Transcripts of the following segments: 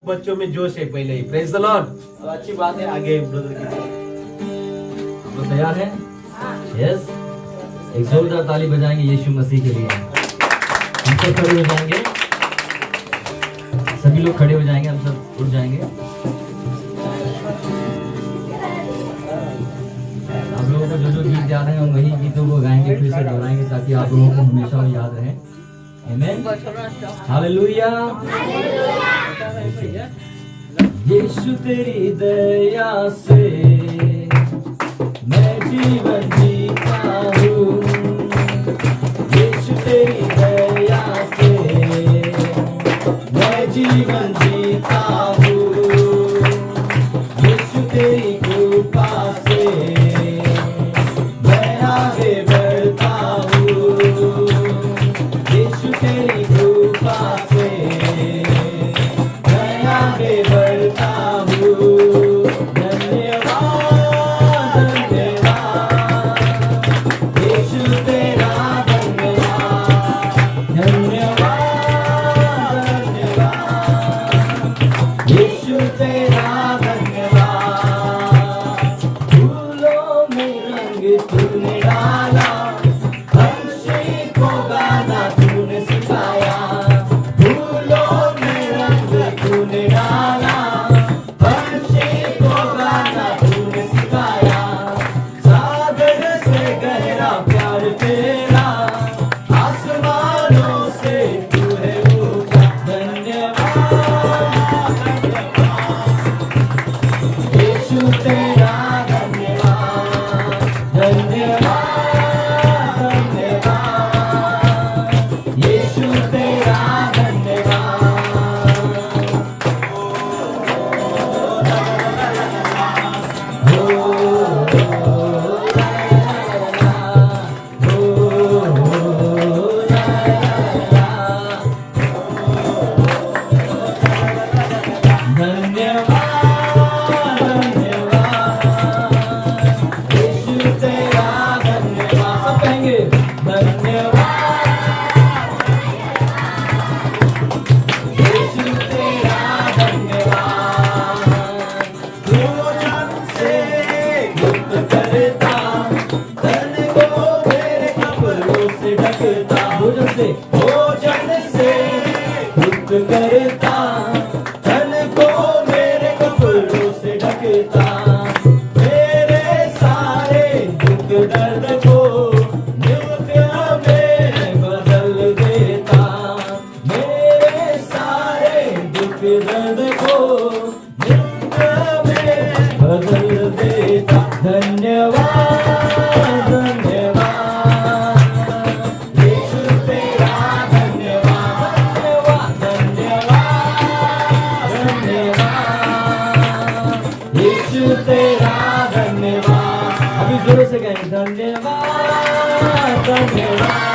बच्चों में जोश है पहले ही। Praise the Lord. और अच्छी बात है, आगे ब्रदर की हम लोग तैयार हैं? यस। एक जोरदार ताली बजाएंगे यीशु मसीह के लिए। हम सब खड़े हो जाएंगे, सभी लोग खड़े हो जाएंगे, हम सब उठ जाएंगे। आप लोगों को जो जो गीत याद हैं हम वही गीतों को गाएंगे, फिर से दोहराएंगे ताकि आप लोगों को हमेशा वो याद रहे। आमीन। हालेलुया। यीशु तेरी दया से मैं जीवन जीता हूँ, यीशु तेरी दया से मैं जीवन जीता हूँ, यीशु तेरी कृपा से मैं आगे बढ़ता हूँ, यीशु तेरी कृपा से मैं आगे बढ़ता हूँ। धन्यवाद धन्यवाद यीशु तेरा धन्यवाद, धन्यवाद धन्यवाद यीशु तेरा धन्यवाद। फूलों में रंग तूने डाला, हंसी को गाना तूने सिखाया, फूलों में रंग तूने डाला, हंसी को गाना तूने सिखाया, सागर से गहरा प्यार तेरा, आसमानों से तू है ऊंचा। धन्यवाद धन्यवाद यीशु तेरा धन्यवाद, धन्यवाद धन्यवाद यीशु तेरा धन्यवाद। भोजन से मुक्त करता, धन को मेरे कपड़ों से ढकता, मेरे सारे दुख दर्द को नृत्य में बदल देता, मेरे सारे दुख दर्द को नृत्य में बदल देता। धन्यवाद धन्यवाद यीशु तेरा धन्यवाद, धन्यवाद धन्यवाद यीशु तेरा धन्यवाद। अभी जोर से कहें धन्यवाद धन्यवाद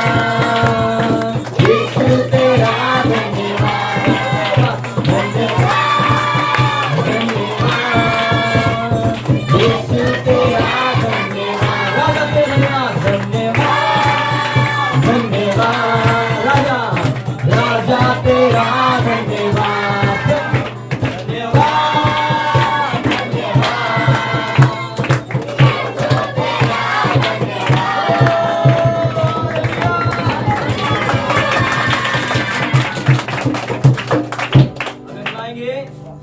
यीशु तेरा धन्यवाद, धन्यवाद धन्यवाद यीशु तेरा धन्यवाद। राजा तेरा धन्यवाद, धन्यवाद राजा, राजा तेरा धन्यवाद, धन्यवाद धन्यवाद।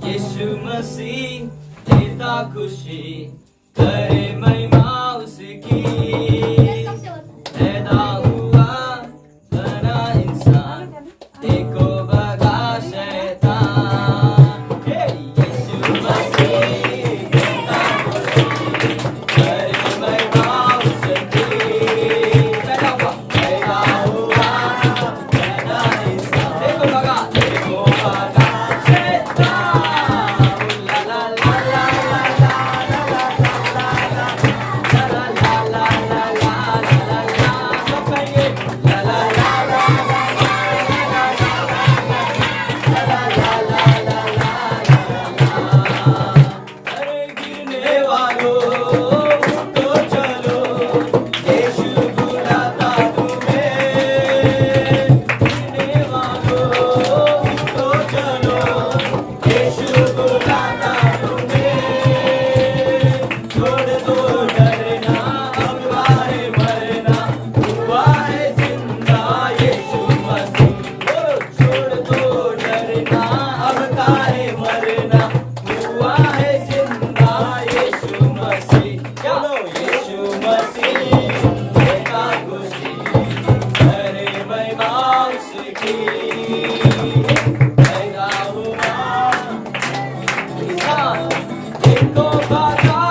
यीशु मसीह देता खुशी, करे महिमा उसकी, पैदा हुआ बना इंसान, देखो भगा शैतान। यीशु मसीह देता खुशी, करे महिमा उसकी, पैदा हुआ बना इंसान, देखो भगा शैतान। ला ला ला ला ला ला ला ला ला ला ला ला ला ला ला देखो भागा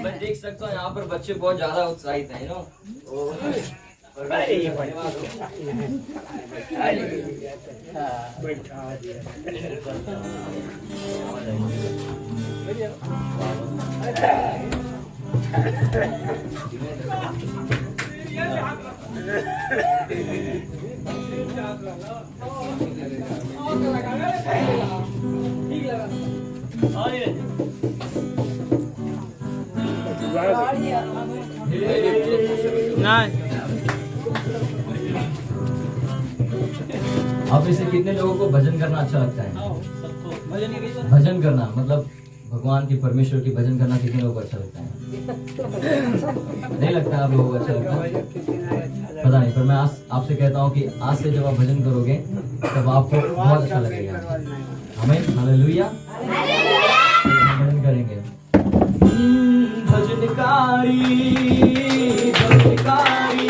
मैं देख सकता हूँ यहाँ पर बच्चे बहुत ज्यादा उत्साहित हैं नो। आप इसे कितने लोगों को भजन करना अच्छा लगता है? भजन करना मतलब भगवान की परमेश्वर की भजन करना कितने लोगों को अच्छा लगता है? नहीं लगता आप लोगों को अच्छा लगता है? पता नहीं, पर मैं आपसे कहता हूँ कि आज से जब आप भजन करोगे तब आपको बहुत अच्छा लगेगा। हमें हालेलुया भजन करेंगे। भजनकारी भजनकारी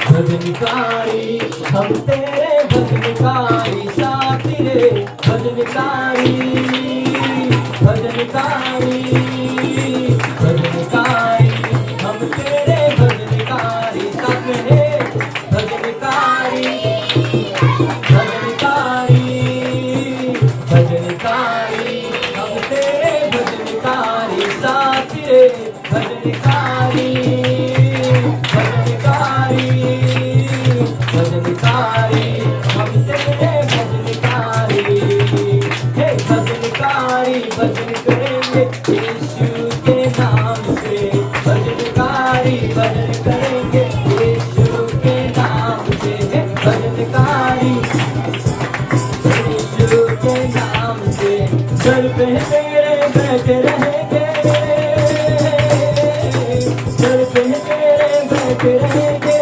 भजनकारी हम तेरे भजनकारी साथी रे। भजनकारी भजनकारी भजनकारी हम तेरे भजनकारी साथी रे। भजनकारी भजनकारी भजनकारी हम तेरे भजनकारी साथी रे। भजनकारी भजनकारी भजनकारी हम तेरे भजनकारी। हे भजनकारी भजन करेंगे यीशु के नाम से। भजनकारी भजन करेंगे यीशु के नाम से। हे भजनकारी यीशु के नाम से। सर पे तेरे बैठे रहेंगे, सर पे तेरे बैठे रहेंगे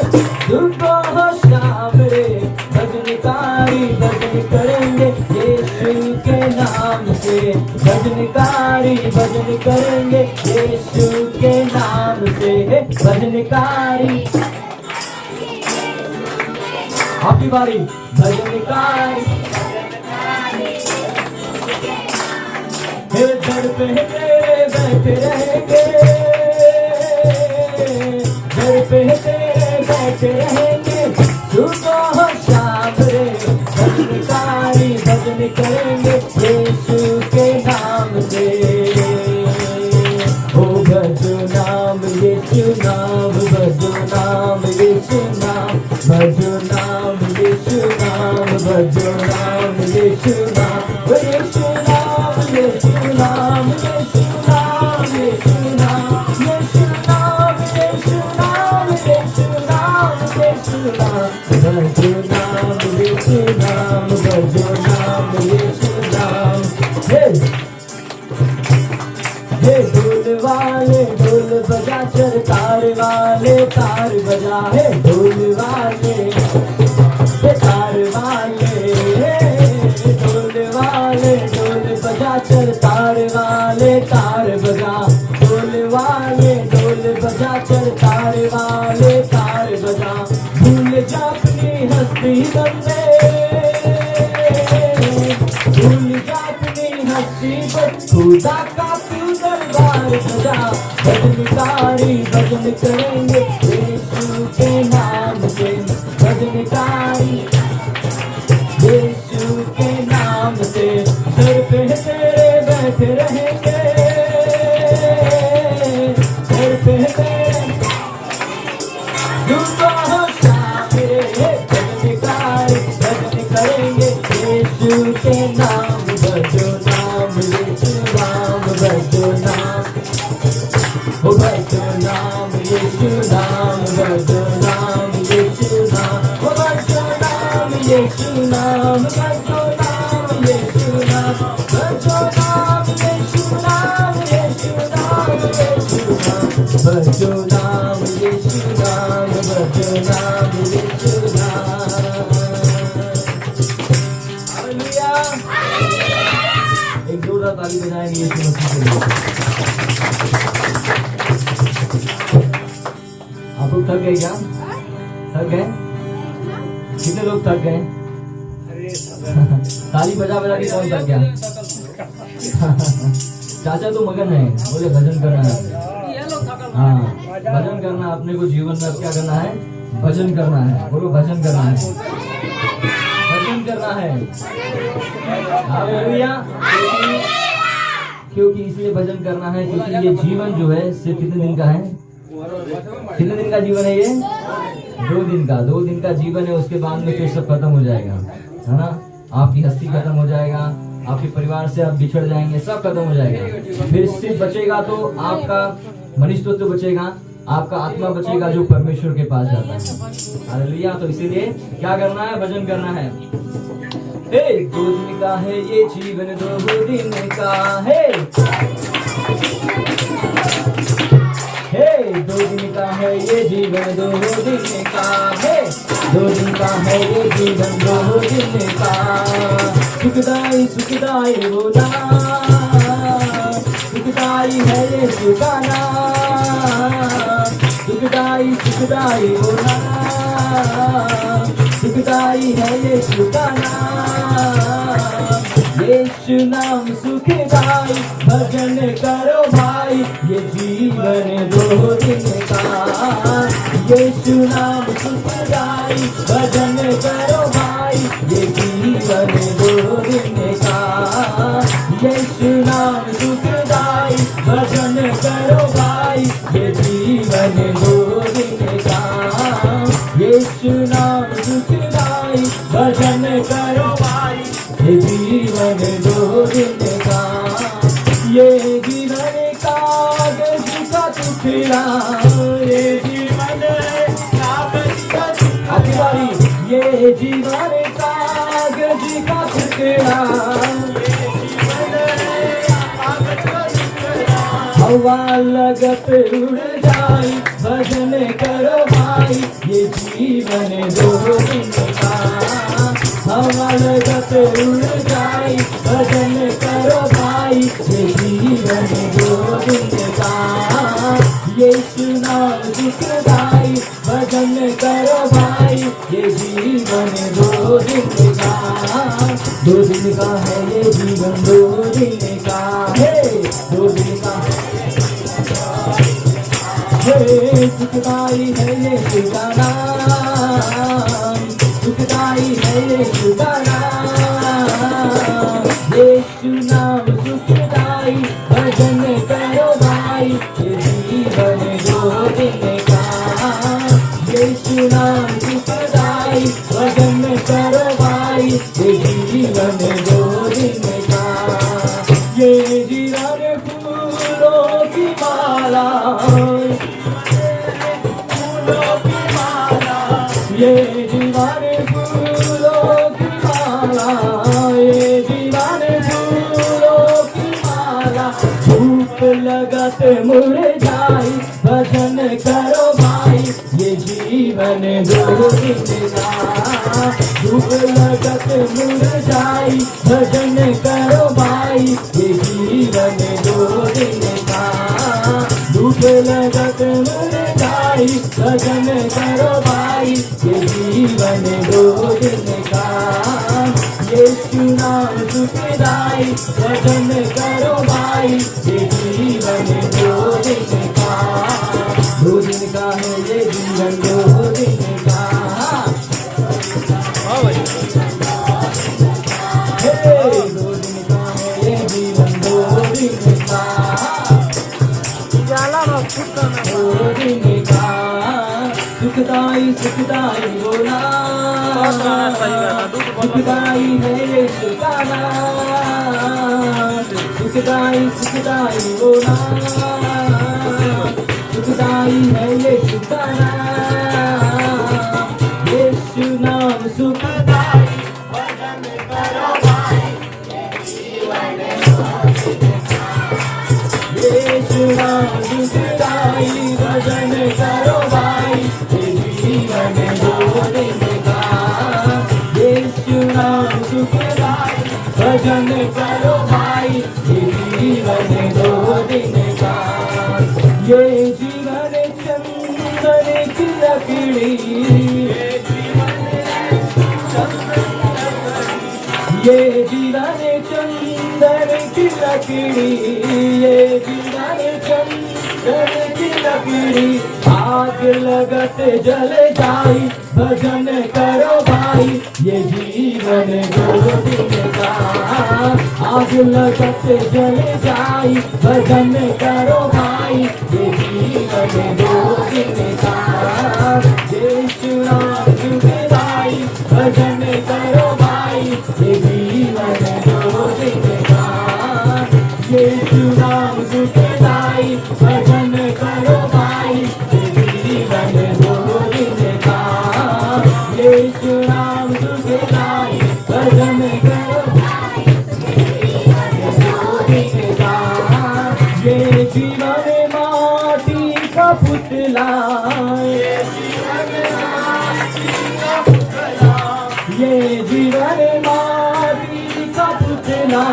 सुबह हो शाम रे। भजनकारी भजन करेंगे यीशु के नाम से। भजनकारी भजन करेंगे यीशु के नाम से। भजनकारी आपकी बारी। भजनकारी घर पे तेरे बैठे रहेंगे, घर पे तेरे बैठे रहेंगे सुबह शाम रे। भजनकारी भजन करेंगे यीशु के नाम से। ओ भजो नाम यीशु नाम, भजो नाम यीशु नाम, भजो नाम यीशु नाम, भजो नाम यीशु नाम, यीशु नाम यीशु नाम यीशु नाम यीशु नाम यीशु नाम यीशु नाम यीशु नाम यीशु नाम। भजो नाम यीशु नाम, भजो नाम यीशु नाम, बजा चल तार वाले तार बजा है ढोल वाले तार वाले ढोल वाले ढोल बजा चल तार वाले तार बजा ढोल वाले ढोल बजा चल तार वाले तार बजा भूल जा अपनी हस्ती बंदे भूल जा अपनी हस्ती बन खुदा का तू दरबार सजा भजनकारी भजन करेंगे यीशु के नाम से भजनकारी यीशु के नाम से सर पे तेरे बैठे रहेंगे सर पे तेरे सुबह शाम रे भजनकारी भजन करेंगे यीशु के नाम भजो नाम यीशु नाम भजो नाम ओ भजो नाम यीशु नाम भजो नाम यीशु नाम ओ भजो नाम यीशु नाम भजो नाम यीशु नाम भजो नाम यीशु नाम यीशु नाम यीशु नाम भजो नाम यीशु नाम भजो नाम यीशु नाम हालेलुया एक जोरदार ताली बजाएंगे यीशु मसीह के लिए आप लोग थक गए क्या थक गए कितने लोग थक गए ताली बजा बजा के कौन थक गया चाचा तो मगन है बोले भजन करना है हाँ भजन करना अपने को जीवन में अब क्या करना है भजन करना है बोलो भजन करना है भजन करना है हालेलुया क्योंकि इसलिए भजन करना है क्योंकि ये जीवन जो है सिर्फ कितने दिन का है कितने दिन का जीवन है ये 2 दिन का जीवन है उसके बाद में फिर सब खत्म हो जाएगा है ना आपकी हस्ती खत्म हो जाएगा आपके परिवार से आप बिछड़ जाएंगे सब खत्म हो जाएगा फिर सिर्फ बचेगा तो आपका मनुष्य तो बचेगा आपका आत्मा बचेगा जो परमेश्वर के पास जाता है हालेलुया तो इसीलिए क्या करना है भजन करना है 2 दिन का है ये जीवन 2 दिन का है 2 दिन का है ये जीवन 2 दिन का है 2 दिन का है ये जीवन 2 दिन का सुखदाई बोला सुखदाई है ये सुखाना सुखदाई बोला सुखदाई है ये सुखाना यीशु नाम सुखदाई भजन करो भाई ये जीवन 2 दिन का यीशु नाम सुखदाई भजन करो भाई ये जीवन 2 दिन का यीशु नाम सुखदाई भजन करो भाई ये जीवन 2 दिन का यीशु नाम सुखदाई भजन करो भाई ये जीवन 2 दिन का ये जीवन कागज का टुकड़ा ये जीवन कागज का टुकड़ा ये जीवन कागज का टुकड़ा हवा लगत उड़ जाए भजन करो भाई ये जीवन 2 दिन का हवा लगत उड़ जाए भजन करो भाई ये जीवन 2 दिन का यीशु नाम सुखदाई भजन करो भाई ये जीवन 2 दिन का 2 दिन का है ये जीवन 2 दिन का है 2 दिन का सुखदाई है ये सुखाना सुखदाई है ये सुखाना यीशु नाम सुखदाई भजन करो भाई ये जीवन 2 दिन का यीशु नाम सुखदाई भजन करो भाई ये जीवन 2 दिन का ये जीवन फूलों की माला ये दीवाने फूलों की माला ये दीवाने फूलों की माला धूप लगाते मुड़ जाए जीवन दो दिन का, धूप लगत मुरझाई, भजन करो भाई, ये जीवन दो दिन का, धूप लगत मुरझाई, भजन करो भाई, ये जीवन दो दिन का, यीशु नाम सुखदाई, भजन करो भाई, ये जीवन दो दिन का, दो दिन का है ये जीवन दो दिन का, दो दिन का है ये जीवन दो दिन का, दो दिन का, सुखदाई सुखदाई बोला, सुखदाई है यीशु का नाम, सुखदाई सुखदाई बोला, सुखदाई है यीशु का नाम, यीशु नाम सुखदाई, भजन करो भाई, यीशु नाम सुखदाई, भजन करो भाई, जीवन दो दिन का, यीशु नाम सुखदाई, भजन करो भाई, जीवन दो दिन का, ये जीवन चंदन की लकड़ी, ये जीवन चंदन की लकड़ी, ये जीवन चंदन की लकड़ी, आग लगत जल जाई, भजन करो भाई, ये जीवन दो दिन का, आग लगत जल जाई, भजन करो भाई, ये जीवन दो दिन का, यीशु नाम सुखदाई, भजन करो भाई, ये जीवन दो दिन का, यीशु नाम सुखदाई, भजन करो भाई, जीवन दो दिन का, यीशु नाम सुखदाई, भजन करो भाई, जीवन दो दिन का, ये जीवन माटी का पुतला, ये जीवन माटी का पुतला, ये जीवन माटी का पुतला,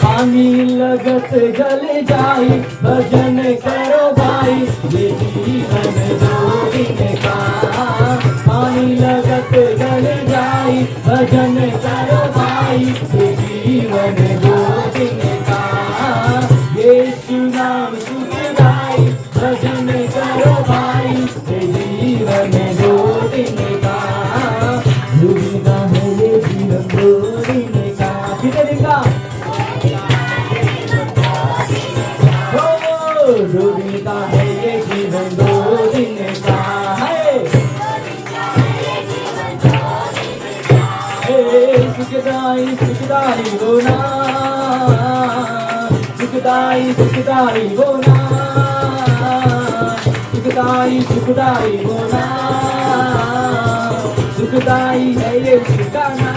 पानी लगत जल जाई, भजन करो भाई, ये जीवन दो दिन का, पानी लगत जल जाई, भजन करो भाई, ये जीवन दो दिन का, यीशु नाम सुखदाई, भजन करो भाई, ये जीवन दो दिन का, दो दिन का है ये जीवन दो दिन का, कितने दिन का, दो दिन का है ये जीवन दो दिन का है, सुखदाई सुखदाई बोना, सुखदाई सुखदाई बोना, सुखदाई सुखदाई बोना, सुखदाई है ये ठिकाना,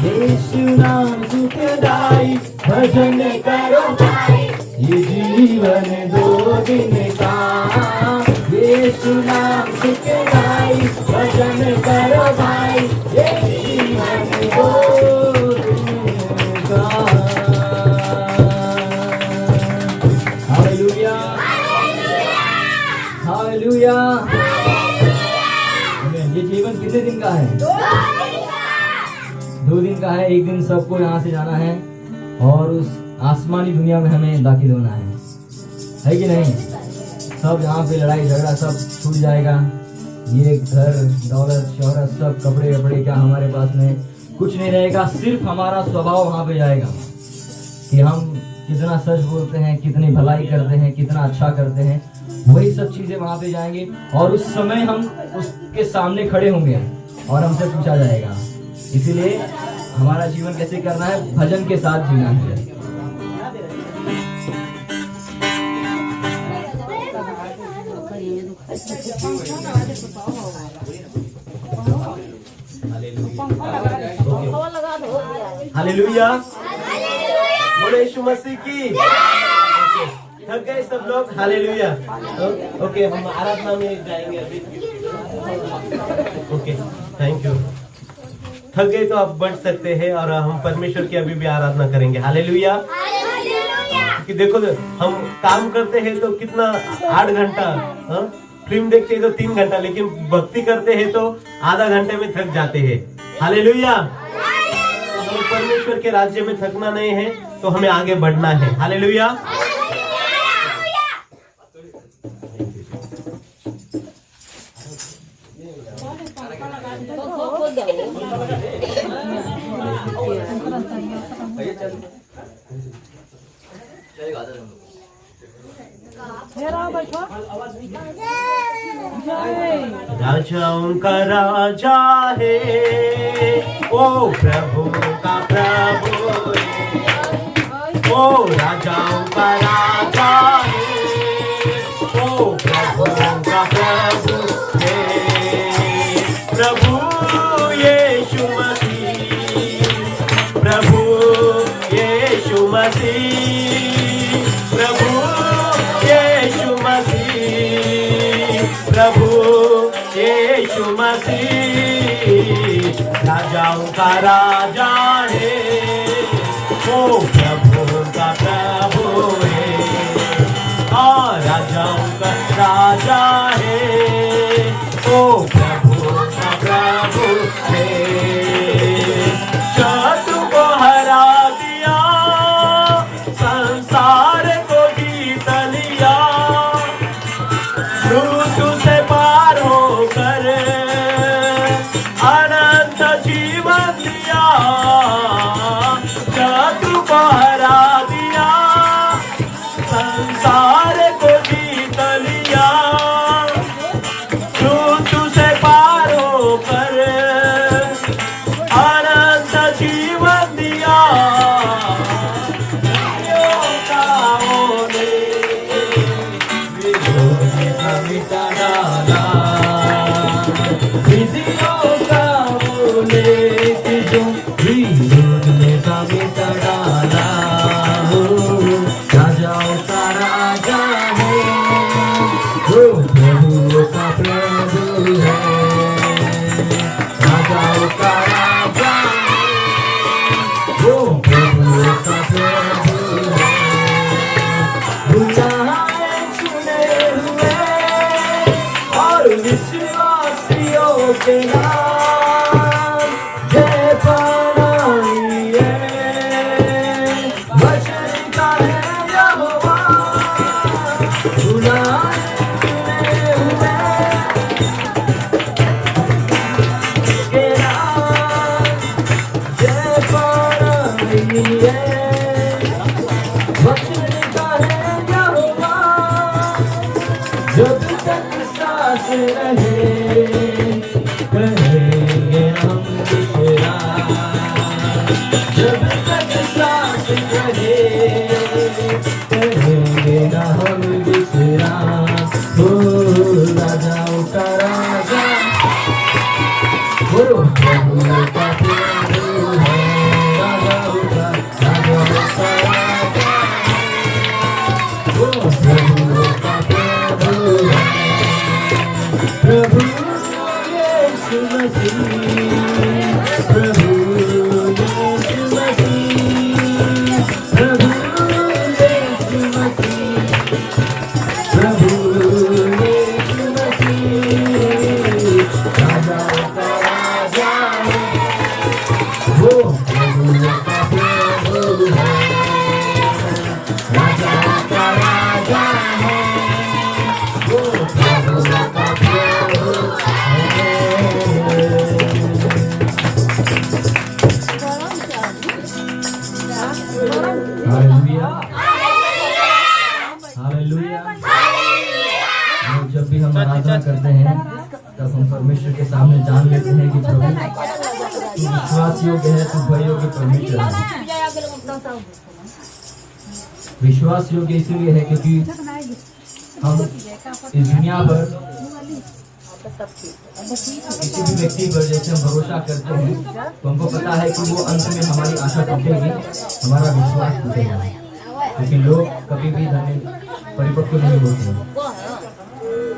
यीशु नाम सुखदाई, भजन करो भाई, ये जीवन दो दिन का, यीशु नाम सुखदाई, भजन करो भाई, ये जीवन दो दिन का, हालेलुया हालेलुया, ये जीवन कितने दिन का है, दो दिन का है, एक दिन सबको यहाँ से जाना है और उस आसमानी दुनिया में हमें दाखिल होना है कि नहीं, सब यहाँ पे लड़ाई झगड़ा सब छूट जाएगा, ये घर दौलत शोहरत सब कपड़े वपड़े क्या हमारे पास में कुछ नहीं रहेगा, सिर्फ हमारा स्वभाव वहाँ पे जाएगा कि हम कितना सच बोलते हैं, कितनी भलाई करते हैं, कितना अच्छा करते हैं, वही सब चीजें वहाँ पे जाएंगी और उस समय हम उसके सामने खड़े होंगे और हमसे पूछा जाएगा। इसीलिए हमारा जीवन कैसे करना है, भजन के साथ जीना है। हालेलुया, बोले यीशु मसीह की। थक गए सब लोग? हालेलुया। ओके, हम आराधना में जाएंगे अभी। Okay, thank you. थक गए तो आप बढ़ सकते हैं और हम परमेश्वर की अभी भी आराधना करेंगे। हालेलुया। कि देखो हम काम करते हैं तो कितना 8 घंटा, फिल्म देखते हैं तो 3 घंटा, लेकिन भक्ति करते हैं तो आधा घंटे में थक जाते हैं। हालेलुया। तो हमें परमेश्वर के राज्य में थकना नहीं है, तो हमें आगे बढ़ना है। हालेलुया। राजाओं का राजा है, ओ प्रभु का प्रभु है। ओ राजाओं का राजा है, ओ प्रभु का प्रभु है। प्रभु यीशु मसीह, प्रभु यीशु मसीह, प्रभु यीशु मसीह, प्रभु यीशु मसीह राजाओं का राजा है, ओ प्रभु का प्रभु है। राजाओं का राजा है, ओ प्रभु का प्रभु है। शत्रु को हरा दिया, संसार को जीत लिया, मृत्यु से पार होकर अनंत जीवन दिया। शत्रु को हरा दिया, संसार को जीत लिया, मृत्यु से पार होकर अनंत जीवन दिया। मिटा डाला विधियों का वो लेके जो विरोध में का मिटा डाला। राजाओं का राजा है, वो प्रभु का प्रभु है। राजाओं का राजा है, वो प्रभु का प्रभु है। विश्वासियों के नाम जय पाइए, वचन का है यहोवा, बुलाए हुए के नाम जय पाइए, वचन का है यहोवा। जब तक सांस रहे कहेंगे हम विश्राम, जब तक सांस रहे कहेंगे ना हम विश्राम। हो राजाओं का राजा, हो प्रभु का प्रभु है। राजाओं का राजा, हो प्रभु का प्रभु है। प्रभु यीशु मसीह, प्रभु यीशु मसीह, प्रभु यीशु मसीह, प्रभु यीशु मसीह राजाओं का राजा है, वो प्रभु का प्रभु है। राजाओं का राजा है, वो प्रभु का प्रभु है। Hallelujah, hallelujah. जब भी हम आराधना करते हैं तब हम परमेश्वर के सामने जान लेते हैं कि प्रभु तू विश्वास योग्य है, तू भय योग्य परमेश्वर है। विश्वास योग्य इसलिए है क्योंकि हम इस दुनिया पर किसी भी व्यक्ति पर जैसे हम भरोसा करते हैं तो हमको पता है कि वो अंत में हमारी आशा टूटेगी, हमारा विश्वास टूटेगा। क्योंकि लोग कभी भी परिपक्व नहीं होते हैं,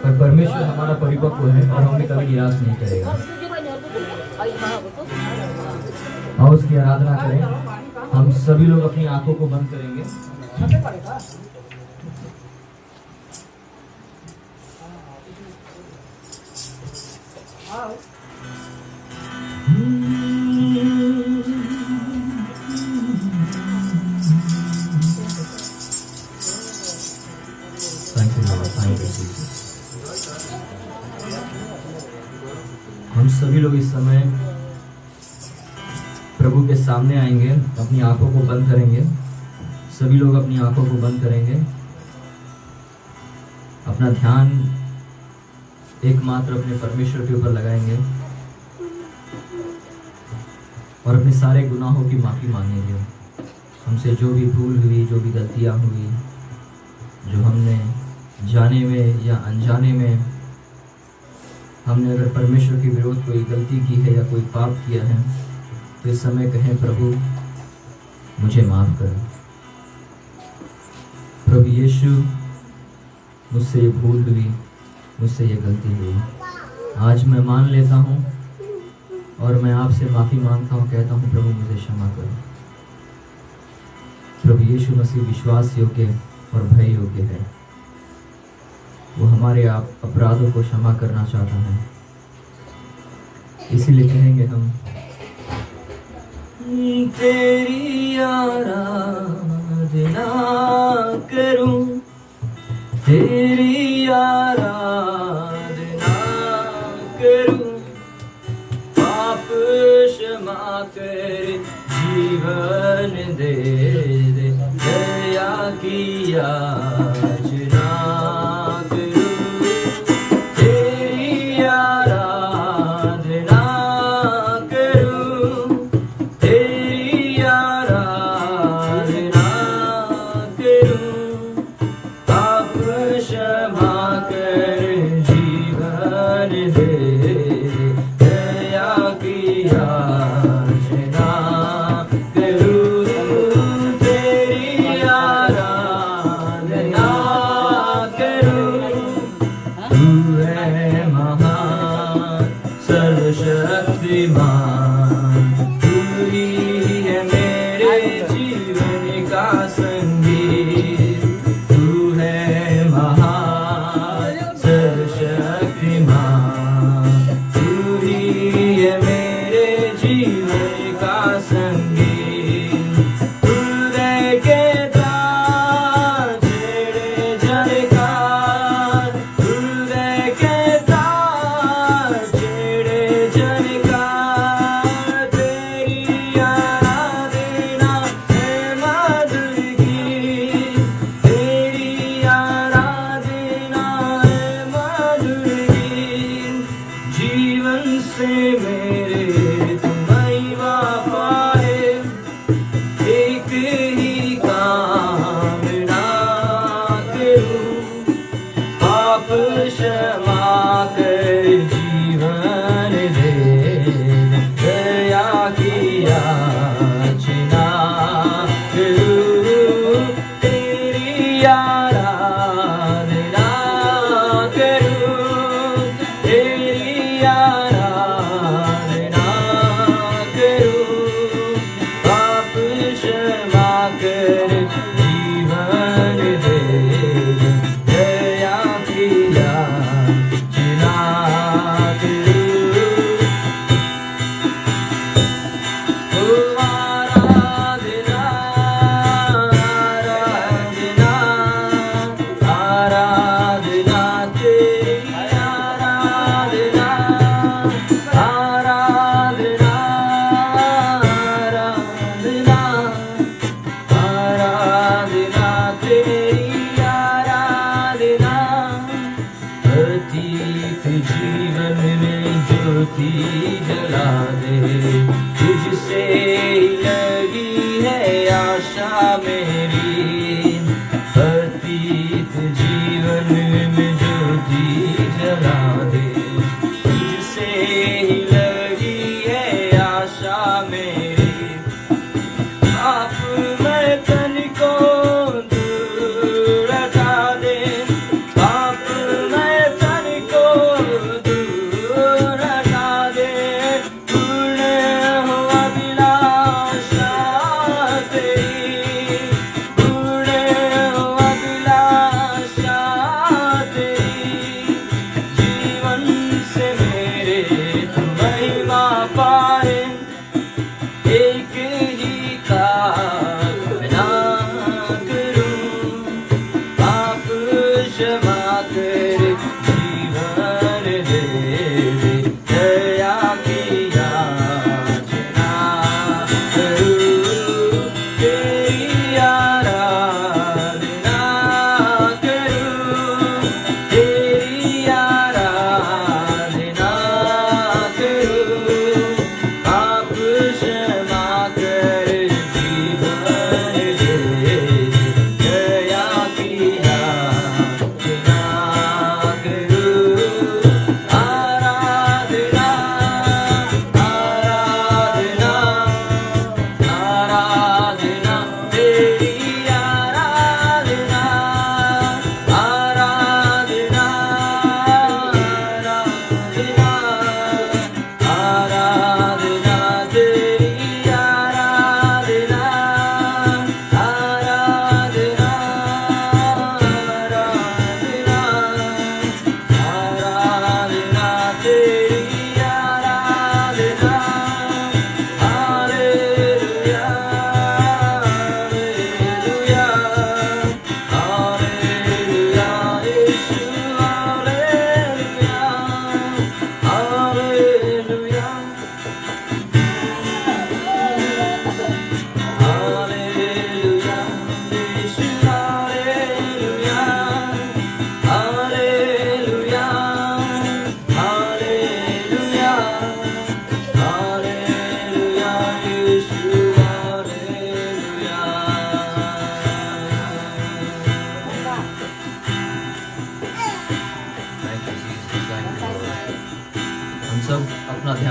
पर परमेश्वर हमारा परिपक्व है और हमें कभी निराश नहीं करेगा। और उसकी आराधना करें। हम सभी लोग अपनी आंखों को बंद करेंगे। Thank you, Lord. Thank you, Jesus. हम सभी लोग इस समय प्रभु के सामने आएंगे, अपनी आंखों को बंद करेंगे। सभी लोग अपनी आंखों को बंद करेंगे, अपना ध्यान एकमात्र अपने परमेश्वर के ऊपर लगाएंगे और अपने सारे गुनाहों की माफी मांगेंगे। हमसे जो भी भूल हुई, जो भी गलतियां हुई, जो हमने जाने में या अनजाने में हमने अगर परमेश्वर के विरोध कोई गलती की है या कोई पाप किया है, तो इस समय कहें, प्रभु मुझे माफ कर। प्रभु यीशु, मुझसे ये भूल हुई, मुझसे ये गलती हुई, आज मैं मान लेता हूँ और मैं आपसे माफ़ी मांगता हूँ, कहता हूँ प्रभु मुझे क्षमा करो। प्रभु यीशु मसीह विश्वास योग्य और भय योग्य है। वो हमारे आप अपराधों को क्षमा करना चाहता है। इसीलिए कहेंगे हम, तेरी आराधना करूं, तेरी आराधना करूं, पाप क्षमा कर जीवन दे दे, दया की याचना करूं, तेरी आराधना करूं, तेरी आराधना करूं, पाप क्षमा कर जीवन दे दे, दया की याचना करूं, तेरी आराधना करूं। तू है महान सर्वशक्तिमान, तू ही है मेरे जीवन का संगीत। तू है महान सर्वशक्तिमान, तू ही है मेरे जीवन का संगीत। हृदय के तार छेड़े झनकार, हृदय के तार छेड़े झनकार, तेरी आराधना है मधुर गीत, तेरी आराधना है मधुर गीत। जीवन से मेरे तुम महिमा पाए, एक ही कामना करूं, पाप क्षमा कर जीवन दे, दया की याचना करूं, तेरी आराधना करूं, तेरी आराधना करूं, पाप क्षमा कर जीवन दे, दया की याचना करूं। ओ आराधना, आराधना, आराधना, तेरी आराधना, आराधना, आराधना, आराधना, तेरी आराधना। अतीत जीवन में ज्योति जला दे, तुझसे लगी है आशा मेरी। अतीत जीवन में ज्योति जला दे, तुझसे लगी है आशा मेरी। आप मैं तन को दूर हटा दे,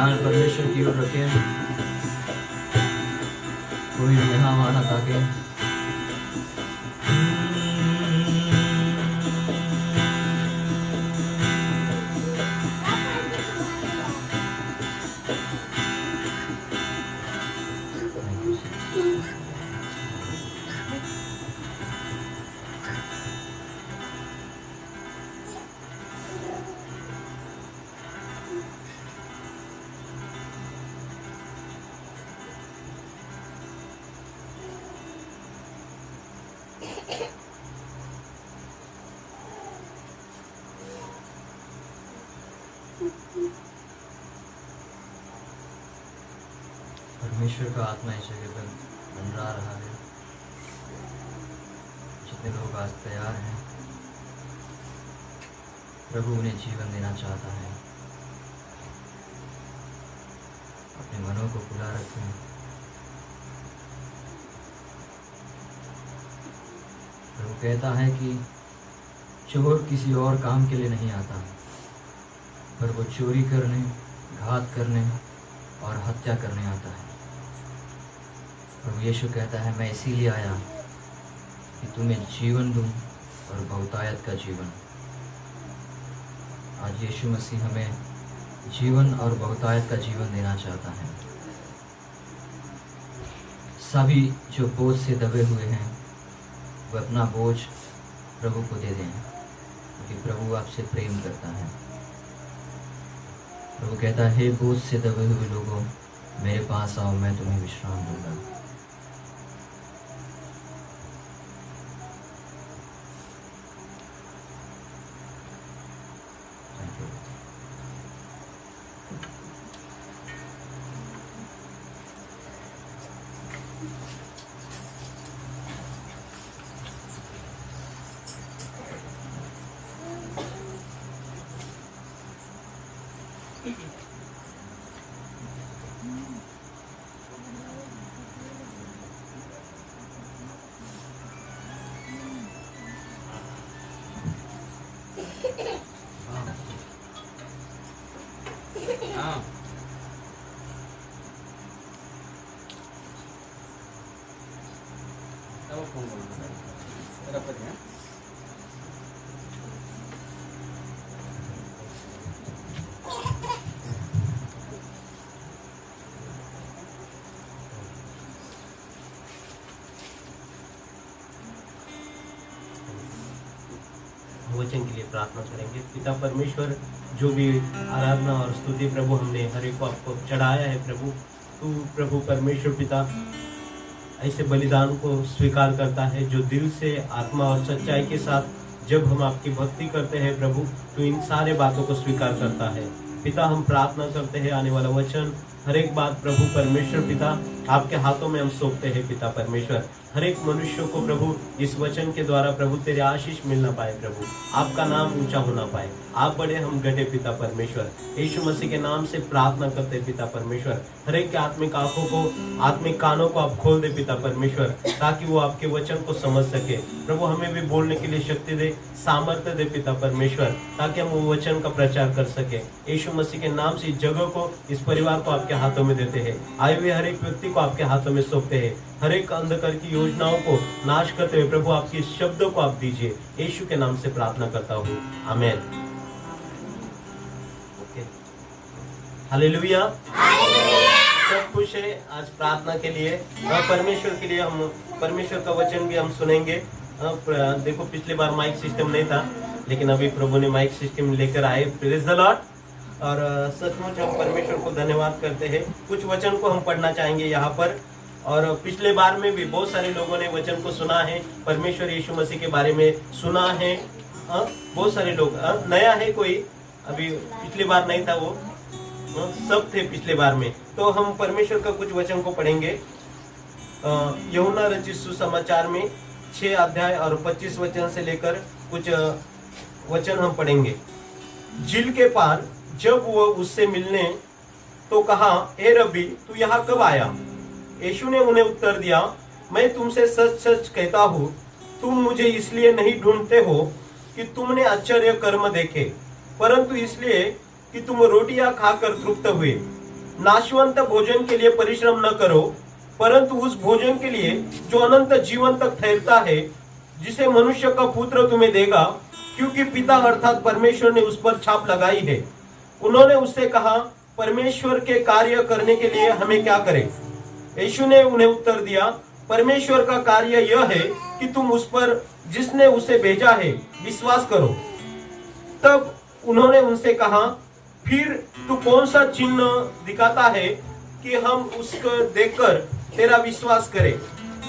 ध्यान परमेश्वर की ओर रखें, कोई यहाँ वहाँ ना ताके। परमेश्वर का आत्मा इस जगह पर मंडरा रहा है। जितने लोग आज तैयार हैं, प्रभु उन्हें जीवन देना चाहता है। अपने मनों को खुला रखें। प्रभु कहता है कि चोर किसी और काम के लिए नहीं आता, पर वो चोरी करने, घात करने और हत्या करने आता है। प्रभु यीशु कहता है, मैं इसीलिए आया कि तुम्हें जीवन दूं और बहुतायत का जीवन। आज यीशु मसीह हमें जीवन और बहुतायत का जीवन देना चाहता है। सभी जो बोझ से दबे हुए हैं, वो अपना बोझ प्रभु को दे दें, क्योंकि प्रभु आपसे प्रेम करता है। प्रभु कहता है, हे बोझ से दबे हुए लोगों, मेरे पास आओ, मैं तुम्हें विश्राम दूंगा। वचन के लिए प्रार्थना करेंगे। पिता परमेश्वर, जो भी आराधना और स्तुति प्रभु हमने हर एक को आपको चढ़ाया है प्रभु, तू प्रभु परमेश्वर पिता ऐसे बलिदान को स्वीकार करता है जो दिल से, आत्मा और सच्चाई के साथ जब हम आपकी भक्ति करते हैं प्रभु, तो इन सारे बातों को स्वीकार करता है। पिता हम प्रार्थना करते हैं, आने वाला वचन हर एक बात प्रभु परमेश्वर पिता आपके हाथों में हम सौंपते हैं। पिता परमेश्वर, हर एक मनुष्य को प्रभु इस वचन के द्वारा प्रभु तेरे आशीष मिलना पाए, प्रभु आपका नाम ऊंचा होना पाए, आप बड़े हम घटे। पिता परमेश्वर, यीशु मसीह के नाम से प्रार्थना करते हैं पिता परमेश्वर, हर एक के आत्मिक आंखों को, आत्मिक कानों को आप खोल दे पिता परमेश्वर, ताकि वो आपके वचन को समझ सके। प्रभु हमें भी बोलने के लिए शक्ति दे, सामर्थ्य दे पिता परमेश्वर, ताकि हम वो वचन का प्रचार कर सके। यीशु मसीह के नाम से इस जगह को, इस परिवार को आपके हाथों में देते हैं। आए हुए हर एक व्यक्ति को आपके हाथों में सौंपते हैं। हर एक अंधकार की योजनाओं को नाश करते हुए प्रभु आपके शब्दों को आप दीजिए। यीशु के नाम से प्रार्थना करता हूँ, आमीन। Okay, hallelujah. सब खुश है आज प्रार्थना के लिए और परमेश्वर के लिए। हम परमेश्वर का वचन भी हम सुनेंगे। देखो पिछली बार माइक सिस्टम नहीं था, लेकिन अभी प्रभु ने माइक सिस्टम लेकर आए। Praise the Lord. और सचमुच हम परमेश्वर को धन्यवाद करते हैं। कुछ वचन को हम पढ़ना चाहेंगे यहाँ पर। और पिछले बार में भी बहुत सारे लोगों ने वचन को सुना है, परमेश्वर यीशु मसीह के बारे में सुना है। बहुत सारे लोग नया है, कोई अभी पिछली बार नहीं था, वो सब थे पिछले बार में। तो हम परमेश्वर का कुछ वचन को पढ़ेंगे। यूहन्ना रचित सुसमाचार में 6 अध्याय और 25 वचन से लेकर कुछ वचन हम पढ़ेंगे। झील के पार जब वो उससे मिलने तो कहा, ए रब्बी, तू यहाँ कब आया? यीशु ने उन्हें उत्तर दिया, मैं तुमसे सच सच कहता हूँ, तुम मुझे इसलिए नहीं ढूंढते हो कि तुमने आश्चर्य कर्म देखे, परंतु इसलिए कि तुम रोटियां खाकर तृप्त हुए। नाशवंत भोजन के लिए परिश्रम न करो, परंतु उस भोजन के लिए जो अनंत जीवन तक ठहरता है, जिसे मनुष्य का पुत्र तुम्हें देगा, क्योंकि पिता अर्थात परमेश्वर ने उस पर छाप लगाई है। उन्होंने उससे कहा, परमेश्वर के कार्य करने के लिए हमें क्या करें? यीशु ने उन्हें उत्तर दिया, परमेश्वर का कार्य यह है कि तुम उस पर जिसने उसे भेजा है विश्वास करो। तब उन्होंने उनसे कहा, फिर तू कौन सा चिन्ह दिखाता है कि हम उसको देखकर तेरा विश्वास करें?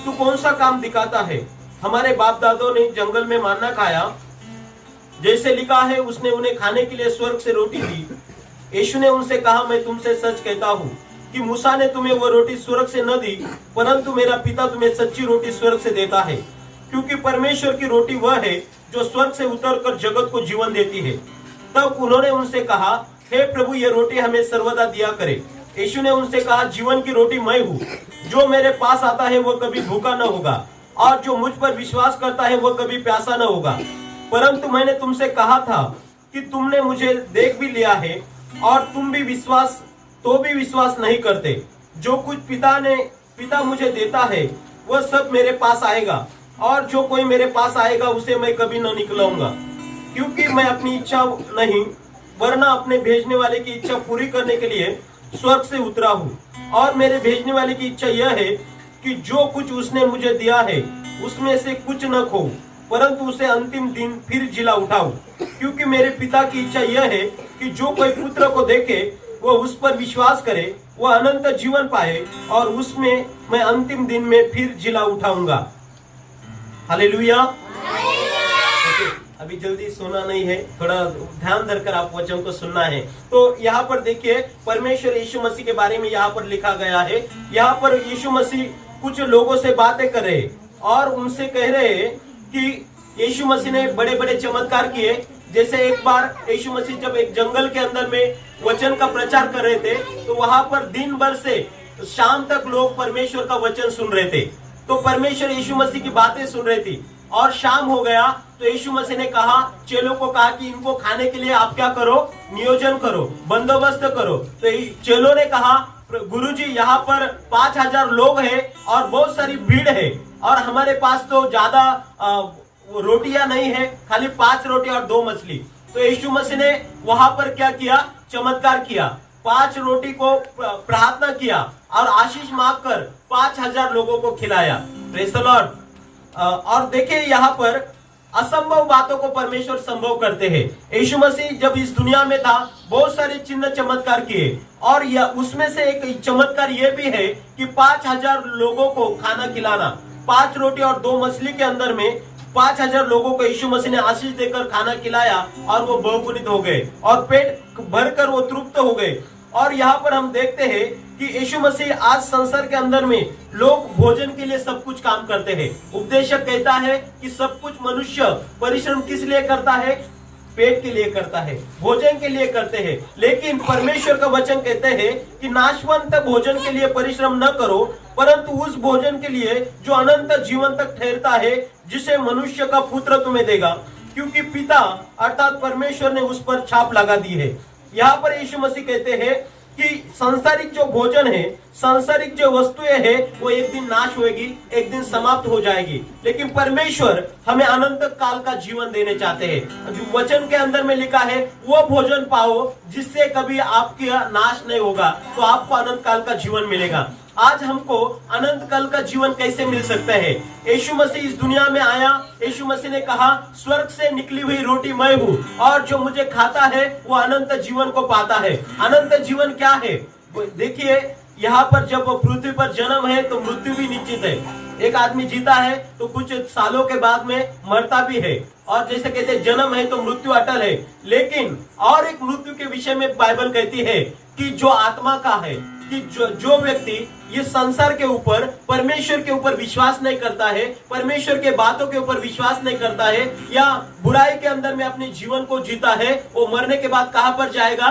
तू कौन सा काम दिखाता है? हमारे बाप दादों ने जंगल में मन्ना खाया, जैसे लिखा है, उसने उन्हें खाने के लिए स्वर्ग से रोटी दी। यीशु ने उनसे कहा, मैं तुमसे सच कहता हूँ कि मूसा ने तुम्हें वो रोटी स्वर्ग से न दी, परंतु मेरा पिता तुम्हें सच्ची रोटी स्वर्ग से देता है, क्योंकि परमेश्वर की रोटी वह है जो स्वर्ग से उतरकर जगत को जीवन देती है। तब उन्होंने उनसे कहा, हे प्रभु, ये रोटी हमें सर्वदा दिया करे। यीशु ने उनसे कहा, जीवन की रोटी मैं हूँ। जो मेरे पास आता है वह कभी भूखा न होगा, और जो मुझ पर विश्वास करता है वह कभी प्यासा न होगा। परंतु मैंने तुमसे कहा था कि तुमने मुझे देख भी लिया है, और तुम भी विश्वास नहीं करते। जो कुछ पिता मुझे देता है वह सब मेरे पास आएगा, और जो कोई मेरे पास आएगा उसे मैं कभी न निकलाऊंगा, क्योंकि मैं अपनी इच्छा नहीं वरना अपने भेजने वाले की इच्छा पूरी करने के लिए स्वर्ग से उतरा हूँ। और मेरे भेजने वाले की इच्छा यह है कि जो कुछ उसने मुझे दिया है उसमें से कुछ न खो, परंतु उसे अंतिम दिन फिर जिला उठाऊं। क्योंकि मेरे पिता की इच्छा यह है कि जो कोई पुत्र को देखे वह उस पर विश्वास करे, वह अनंत जीवन पाए, और उसमें मैं अंतिम दिन में फिर जिला उठाऊंगा। हालेलुया। अभी जल्दी सुना नहीं है, थोड़ा ध्यान धरकर आप वचन को सुनना है। तो यहाँ पर देखिए, परमेश्वर यीशु मसीह के बारे में यहाँ पर लिखा गया है। यहाँ पर यीशु मसीह कुछ लोगों से बातें कर रहे और उनसे कह रहे कि यीशु मसीह ने बड़े बड़े चमत्कार किए। जैसे एक बार यीशु मसीह जब एक जंगल के अंदर में वचन का प्रचार कर रहे थे, तो वहां पर दिन भर से शाम तक लोग परमेश्वर का वचन सुन रहे थे। तो परमेश्वर यीशु मसीह की बातें सुन रही थी, और शाम हो गया तो यीशु मसीह ने कहा, चेलों को कहा कि इनको खाने के लिए आप क्या करो, नियोजन करो, बंदोबस्त करो। तो चेलों ने कहा, गुरुजी, यहाँ पर 5000 लोग हैं और बहुत सारी भीड़ है, और हमारे पास तो ज्यादा रोटियां नहीं है, खाली 5 रोटी और 2 मछली। तो यीशु मसीह ने वहां पर क्या किया, चमत्कार किया। 5 रोटी को प्रार्थना किया और आशीष मांगकर 5000 लोगों को खिलाया। Praise the Lord. और देखिए, यहाँ पर असंभव बातों को परमेश्वर संभव करते हैं। यीशु मसीह जब इस दुनिया में था, बहुत सारे चिन्ह चमत्कार किए, और उसमें से एक चमत्कार ये भी है कि 5000 लोगों को खाना खिलाना। 5 रोटी और 2 मछली के अंदर में 5000 लोगों को यीशु मसीह ने आशीष देकर खाना खिलाया, और वो बहुगुणित हो गए और पेट भरकर वो तृप्त हो गए। और यहाँ पर हम देखते हैं कि यीशु मसीह आज संसार के अंदर में लोग भोजन के लिए सब कुछ काम करते हैं। उपदेशक कहता है कि सब कुछ मनुष्य परिश्रम किस लिए करता है, पेट के लिए करता है, भोजन के लिए करते हैं। लेकिन परमेश्वर का वचन कहते हैं कि नाशवंत भोजन के लिए परिश्रम न करो, परंतु उस भोजन के लिए जो अनंत जीवन तक ठहरता है, जिसे मनुष्य का पुत्र तुम्हें देगा, क्योंकि पिता अर्थात परमेश्वर ने उस पर छाप लगा दी है। यहाँ पर यीशु मसीह कहते हैं कि सांसारिक जो भोजन है, सांसारिक जो वस्तुएं हैं, वो एक दिन नाश होगी, एक दिन समाप्त हो जाएगी। लेकिन परमेश्वर हमें अनंत काल का जीवन देने चाहते हैं। जो वचन के अंदर में लिखा है, वो भोजन पाओ जिससे कभी आपका नाश नहीं होगा, तो आपको अनंत काल का जीवन मिलेगा। आज हमको अनंत काल का जीवन कैसे मिल सकता है? यीशु मसीह इस दुनिया में आया, यीशु मसीह ने कहा, स्वर्ग से निकली हुई रोटी मैं हूँ, और जो मुझे खाता है वो अनंत जीवन को पाता है। अनंत जीवन क्या है? देखिए, यहाँ पर जब पृथ्वी पर जन्म है तो मृत्यु भी निश्चित है। एक आदमी जीता है तो कुछ सालों के बाद में मरता भी है, और जैसे कहते हैं जन्म है तो मृत्यु अटल है। लेकिन और एक मृत्यु के विषय में बाइबल कहती है कि जो आत्मा का है, कि जो व्यक्ति ये संसार के ऊपर, परमेश्वर के ऊपर विश्वास नहीं करता है, परमेश्वर के बातों के ऊपर विश्वास नहीं करता है, या बुराई के अंदर में अपने जीवन को जीता है, वो मरने के बाद कहां पर जाएगा?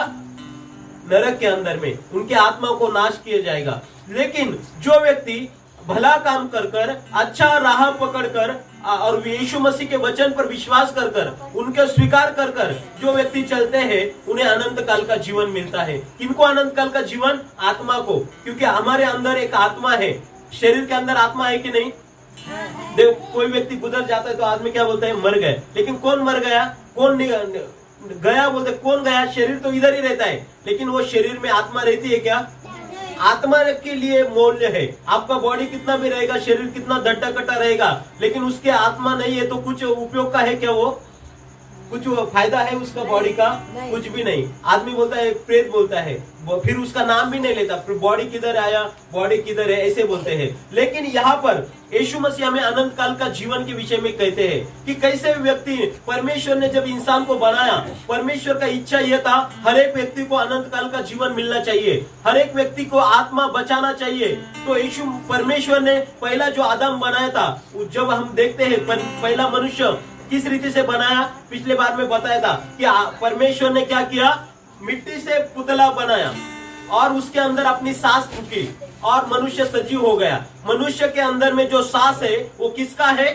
नरक के अंदर में उनके आत्मा को नाश किया जाएगा। लेकिन जो व्यक्ति भला काम कर अच्छा राह पकड़कर और यीशु मसीह के वचन पर विश्वास कर कर, उनके स्वीकार कर कर जो व्यक्ति चलते हैं उन्हें अनंत काल का जीवन मिलता है। किनको अनंत काल का जीवन? आत्मा को, क्योंकि हमारे अंदर एक आत्मा है। शरीर के अंदर आत्मा है कि नहीं? देखो, कोई व्यक्ति गुजर जाता है तो आदमी क्या बोलता है? मर गए। लेकिन कौन मर गया, कौन गया बोलते? कौन गया? शरीर तो इधर ही रहता है, लेकिन वो शरीर में आत्मा रहती है क्या? आत्मा के लिए मूल्य है। आपका बॉडी कितना भी रहेगा, शरीर कितना दट्टा कट्टा रहेगा, लेकिन उसके आत्मा नहीं है तो कुछ उपयोग का है क्या? वो कुछ फायदा है उसका बॉडी का? कुछ भी नहीं। आदमी बोलता है, प्रेत बोलता है, फिर उसका नाम भी नहीं लेता, फिर बॉडी किधर आया, बॉडी किधर है, ऐसे बोलते हैं। लेकिन यहाँ पर यीशु मसीह हमें अनंत काल का जीवन के विषय में कहते हैं कि कैसे व्यक्ति, परमेश्वर ने जब इंसान को बनाया, परमेश्वर का इच्छा यह था हर एक व्यक्ति को अनंत काल का जीवन मिलना चाहिए, हर एक व्यक्ति को आत्मा बचाना चाहिए। तो यीशु परमेश्वर ने पहला जो आदम बनाया था, जब हम देखते हैं पहला मनुष्य किस रीति से बनाया, पिछले बार में बताया था कि परमेश्वर ने क्या किया? मिट्टी से पुतला बनाया और उसके अंदर अपनी सांस फूकी और मनुष्य सजीव हो गया। मनुष्य के अंदर में जो सांस है वो किसका है?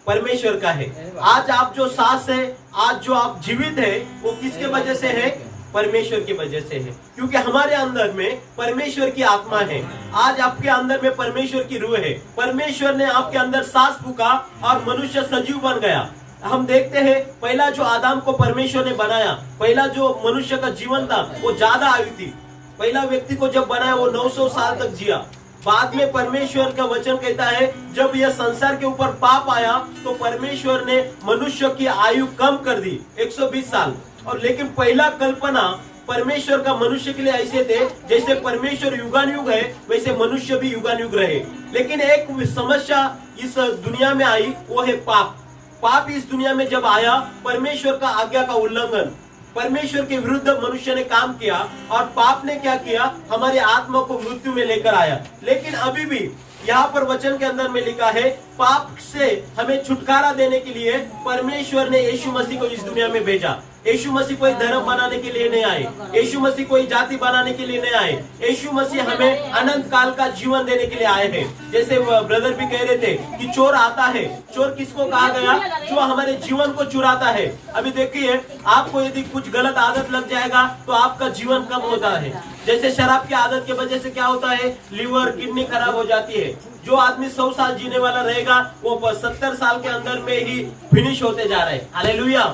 परमेश्वर का है। आज आप जो सांस है, आज जो आप जीवित है, वो किसके वजह से है? परमेश्वर की वजह से है, क्योंकि हमारे अंदर में परमेश्वर की आत्मा है। आज आपके अंदर में परमेश्वर की रूह है। परमेश्वर ने आपके अंदर सांस फूका और मनुष्य सजीव बन गया। हम देखते हैं पहला जो आदम को परमेश्वर ने बनाया, पहला जो मनुष्य का जीवन था वो ज्यादा आयु थी। पहला व्यक्ति को जब बनाया वो 900 साल तक जिया। बाद में परमेश्वर का वचन कहता है जब यह संसार के ऊपर पाप आया तो परमेश्वर ने मनुष्य की आयु कम कर दी 120 साल। और लेकिन पहला कल्पना परमेश्वर का मनुष्य के लिए ऐसे थे, जैसे परमेश्वर युगानुयुग है वैसे मनुष्य भी युगानुयुग रहे। लेकिन एक समस्या इस दुनिया में आई, वो है पाप। पाप इस दुनिया में जब आया, परमेश्वर का आज्ञा का उल्लंघन, परमेश्वर के विरुद्ध मनुष्य ने काम किया और पाप ने क्या किया? हमारी आत्मा को मृत्यु में लेकर आया। लेकिन अभी भी यहाँ पर वचन के अंदर में लिखा है, पाप से हमें छुटकारा देने के लिए परमेश्वर ने यीशु मसीह को इस दुनिया में भेजा। यीशु मसीह कोई धर्म बनाने के लिए नहीं आए, यीशु मसीह कोई जाति बनाने के लिए नहीं आए। यीशु मसीह हमें अनंत काल का जीवन देने के लिए आए हैं। जैसे ब्रदर भी कह रहे थे कि चोर आता है। चोर किसको कहा गया? जो हमारे जीवन को चुराता है। अभी देखिए, आपको यदि कुछ गलत आदत लग जाएगा तो आपका जीवन कम होता है। जैसे शराब की आदत की वजह से क्या होता है? लीवर, किडनी खराब हो जाती है। जो आदमी 100 साल जीने वाला रहेगा वो 70 साल के अंदर में ही फिनिश होते जा रहे हैं। हालेलुया।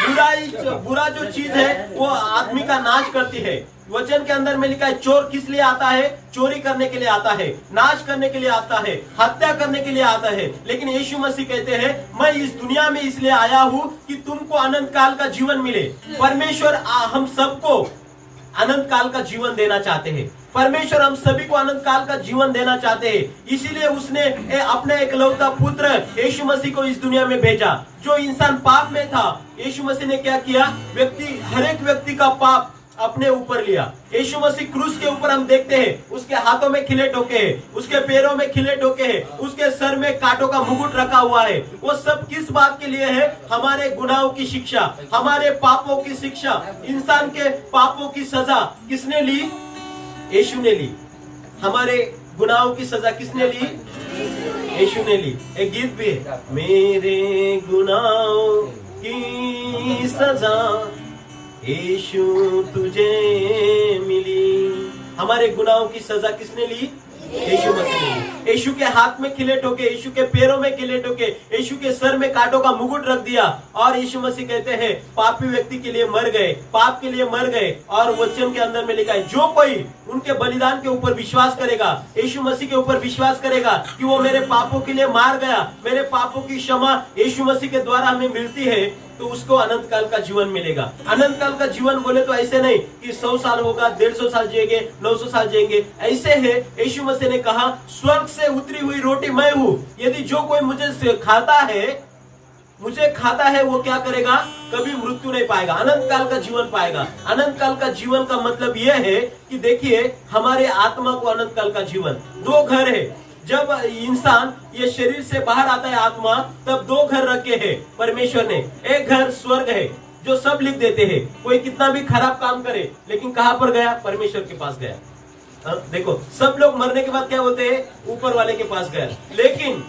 बुरा जो चीज है वो आदमी का नाश करती है। वचन के अंदर में लिखा है, चोर किस लिए आता है? चोरी करने के लिए आता है, नाश करने के लिए आता है, हत्या करने के लिए आता है। लेकिन यीशु मसीह कहते हैं, मैं इस दुनिया में इसलिए आया हूँ कि तुमको अनंत काल का जीवन मिले। परमेश्वर हम सबको अनंत काल का जीवन देना चाहते हैं। परमेश्वर हम सभी को अनंत काल का जीवन देना चाहते हैं। इसीलिए उसने अपने एकलौता पुत्र यीशु मसीह को इस दुनिया में भेजा। जो इंसान पाप में था, यीशु मसीह ने क्या किया? हर एक व्यक्ति का पाप अपने ऊपर लिया। यीशु मसीह क्रूस के ऊपर हम देखते हैं, उसके हाथों में खिले ठोके हैं, उसके पैरों में खिले ठोके हैं, उसके सर में कांटों का मुकुट रखा हुआ है। वो सब किस बात के लिए है? हमारे गुनाहों की शिक्षा, हमारे पापों की शिक्षा। इंसान के पापों की सजा किसने ली? यीशु ने ली। हमारे गुनाहों की सजा किसने ली? यीशु ने ली। एक गीत भी है, मेरे गुनाहों की सजा यीशु तुझे मिली। हमारे गुनाहों की सजा किसने ली? यीशु मसीह ने। यीशु के हाथ में खिले ठोके, यीशु के पैरों में खिले ठोके, यीशु के सर में कांटों का मुकुट रख दिया। और यीशु मसीह कहते हैं, पापी व्यक्ति के लिए मर गए, पाप के लिए मर गए। और वचन के अंदर में लिखा है, जो कोई उनके बलिदान के ऊपर विश्वास करेगा, यीशु मसीह के ऊपर विश्वास करेगा कि वो मेरे पापों के लिए मार गया, मेरे पापों की क्षमा यीशु मसीह के द्वारा हमें मिलती है, तो उसको अनंत काल का जीवन मिलेगा। अनंत काल का जीवन बोले तो ऐसे नहीं कि 100 साल होगा, 150 साल जिएंगे, 900 साल जिएंगे, ऐसे है। यीशु मसीह ने कहा, स्वर्ग से उतरी हुई रोटी मैं हूँ। यदि जो कोई मुझे खाता है वो क्या करेगा? कभी मृत्यु नहीं पाएगा, अनंत काल का जीवन पाएगा। अनंत काल का जीवन का मतलब यह है कि देखिए, हमारे आत्मा को अनंत काल का जीवन। 2 घर है। जब इंसान ये शरीर से बाहर आता है आत्मा, तब 2 घर रखे हैं परमेश्वर ने। एक घर स्वर्ग है जो सब लिख देते हैं। कोई कितना भी खराब काम करे लेकिन कहां पर गया? परमेश्वर के पास गया। देखो, सब लोग मरने के बाद क्या होते हैं? ऊपर वाले के पास गया। लेकिन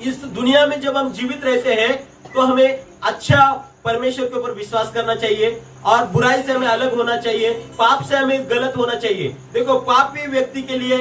इस दुनिया में जब हम जीवित रहते हैं तो हमें अच्छा परमेश्वर के ऊपर विश्वास करना चाहिए और बुराई से हमें अलग होना चाहिए, पाप से हमें गलत होना चाहिए। देखो पापी व्यक्ति के लिए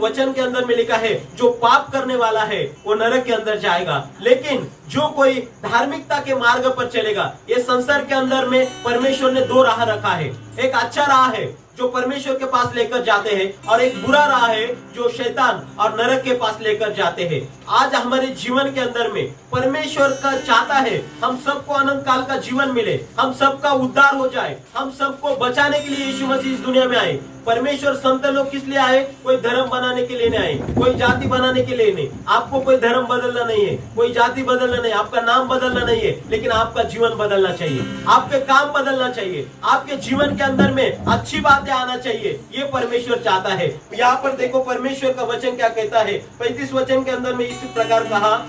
वचन के अंदर में लिखा है जो पाप करने वाला है वो नरक के अंदर जाएगा, लेकिन जो कोई धार्मिकता के मार्ग पर चलेगा, ये संसार के अंदर में परमेश्वर ने दो राह रखा है। एक अच्छा राह है जो परमेश्वर के पास लेकर जाते हैं और एक बुरा राह है जो शैतान और नरक के पास लेकर जाते हैं। आज हमारे जीवन के अंदर में परमेश्वर का चाहता है हम सबको अनंत काल का जीवन मिले, हम सबका उद्धार हो जाए, हम सबको बचाने के लिए यीशु मसीह इस दुनिया में आए। परमेश्वर संत लोग किस लिए आए? कोई धर्म बनाने के लिए नहीं आए, कोई जाति बनाने के लिए नहीं। आपको कोई धर्म बदलना नहीं है, कोई जाति बदलना नहीं, आपका नाम बदलना नहीं है, लेकिन आपका जीवन बदलना चाहिए, आपके काम बदलना चाहिए, आपके जीवन के अंदर में अच्छी बातें आना चाहिए। ये परमेश्वर चाहता है। यहाँ पर देखो परमेश्वर का वचन क्या कहता है। 35 वचन के अंदर में इस प्रकार कहा,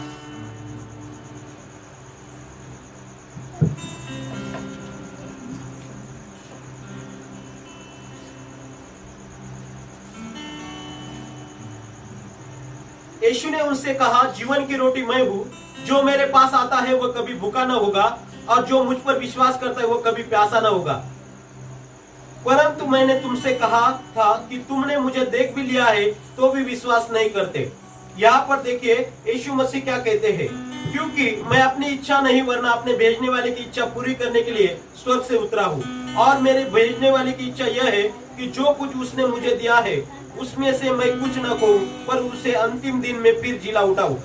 यीशु ने उनसे कहा, जीवन की रोटी मैं हूँ, जो मेरे पास आता है वो कभी भूखा न होगा और जो मुझ पर विश्वास करता है वो कभी प्यासा न होगा। परंतु मैंने तुमसे कहा था कि तुमने मुझे देख भी लिया है तो भी विश्वास नहीं करते। यहाँ पर देखिए यीशु मसीह क्या कहते हैं, क्योंकि मैं अपनी इच्छा नहीं वरना अपने भेजने वाले की इच्छा पूरी करने के लिए स्वर्ग से उतरा हूँ, और मेरे भेजने वाले की इच्छा यह है कि जो कुछ उसने मुझे दिया है उसमें से मैं कुछ न कहूं पर उसे अंतिम दिन में फिर जिला उठाऊं।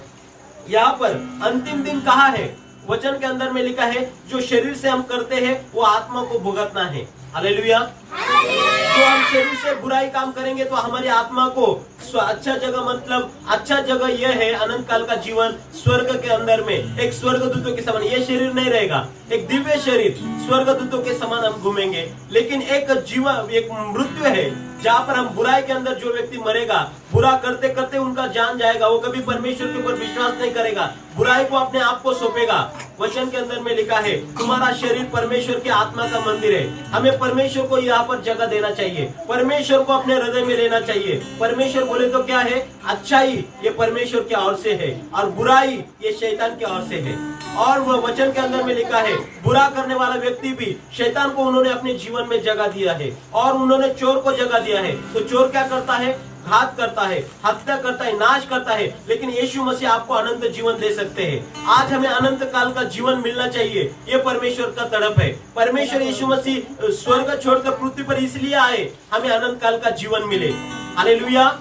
यहाँ पर अंतिम दिन कहाँ है? वचन के अंदर में लिखा है जो शरीर से हम करते हैं वो आत्मा को भुगतना है। हालेलुया। तो हम शरीर से बुराई काम करेंगे तो हमारी आत्मा को अच्छा जगह, मतलब अच्छा जगह यह है अनंत काल का जीवन स्वर्ग के अंदर में एक स्वर्गदूतों के समान। ये शरीर नहीं रहेगा, एक दिव्य शरीर स्वर्गदूतों के समान हम घूमेंगे। लेकिन एक जीवन, एक मृत्यु है जहाँ पर हम बुराई के अंदर जो व्यक्ति मरेगा, बुरा करते करते उनका जान जाएगा, वो कभी परमेश्वर के ऊपर विश्वास नहीं करेगा, बुराई को अपने आप को सौंपेगा। वचन के अंदर में लिखा है तुम्हारा शरीर परमेश्वर के आत्मा का मंदिर है। हमें परमेश्वर को यहाँ पर जगह देना चाहिए, परमेश्वर को अपने हृदय में लेना चाहिए। परमेश्वर बोले तो क्या है? अच्छाई ये परमेश्वर की ओर से है और बुराई ये शैतान की ओर से है। और वह वचन के अंदर में लिखा है बुरा करने वाला व्यक्ति भी शैतान को उन्होंने अपने जीवन में जगह दिया है और उन्होंने चोर को जगह दिया है। तो चोर क्या करता है? घात करता है, हत्या करता है, नाश करता है। लेकिन यीशु मसीह आपको अनंत जीवन दे सकते हैं। आज हमें अनंत काल का जीवन मिलना चाहिए, ये परमेश्वर का तड़प है। परमेश्वर यीशु मसीह स्वर्ग छोड़कर पृथ्वी पर इसलिए आए हमें अनंत काल का जीवन मिले। हालेलुया।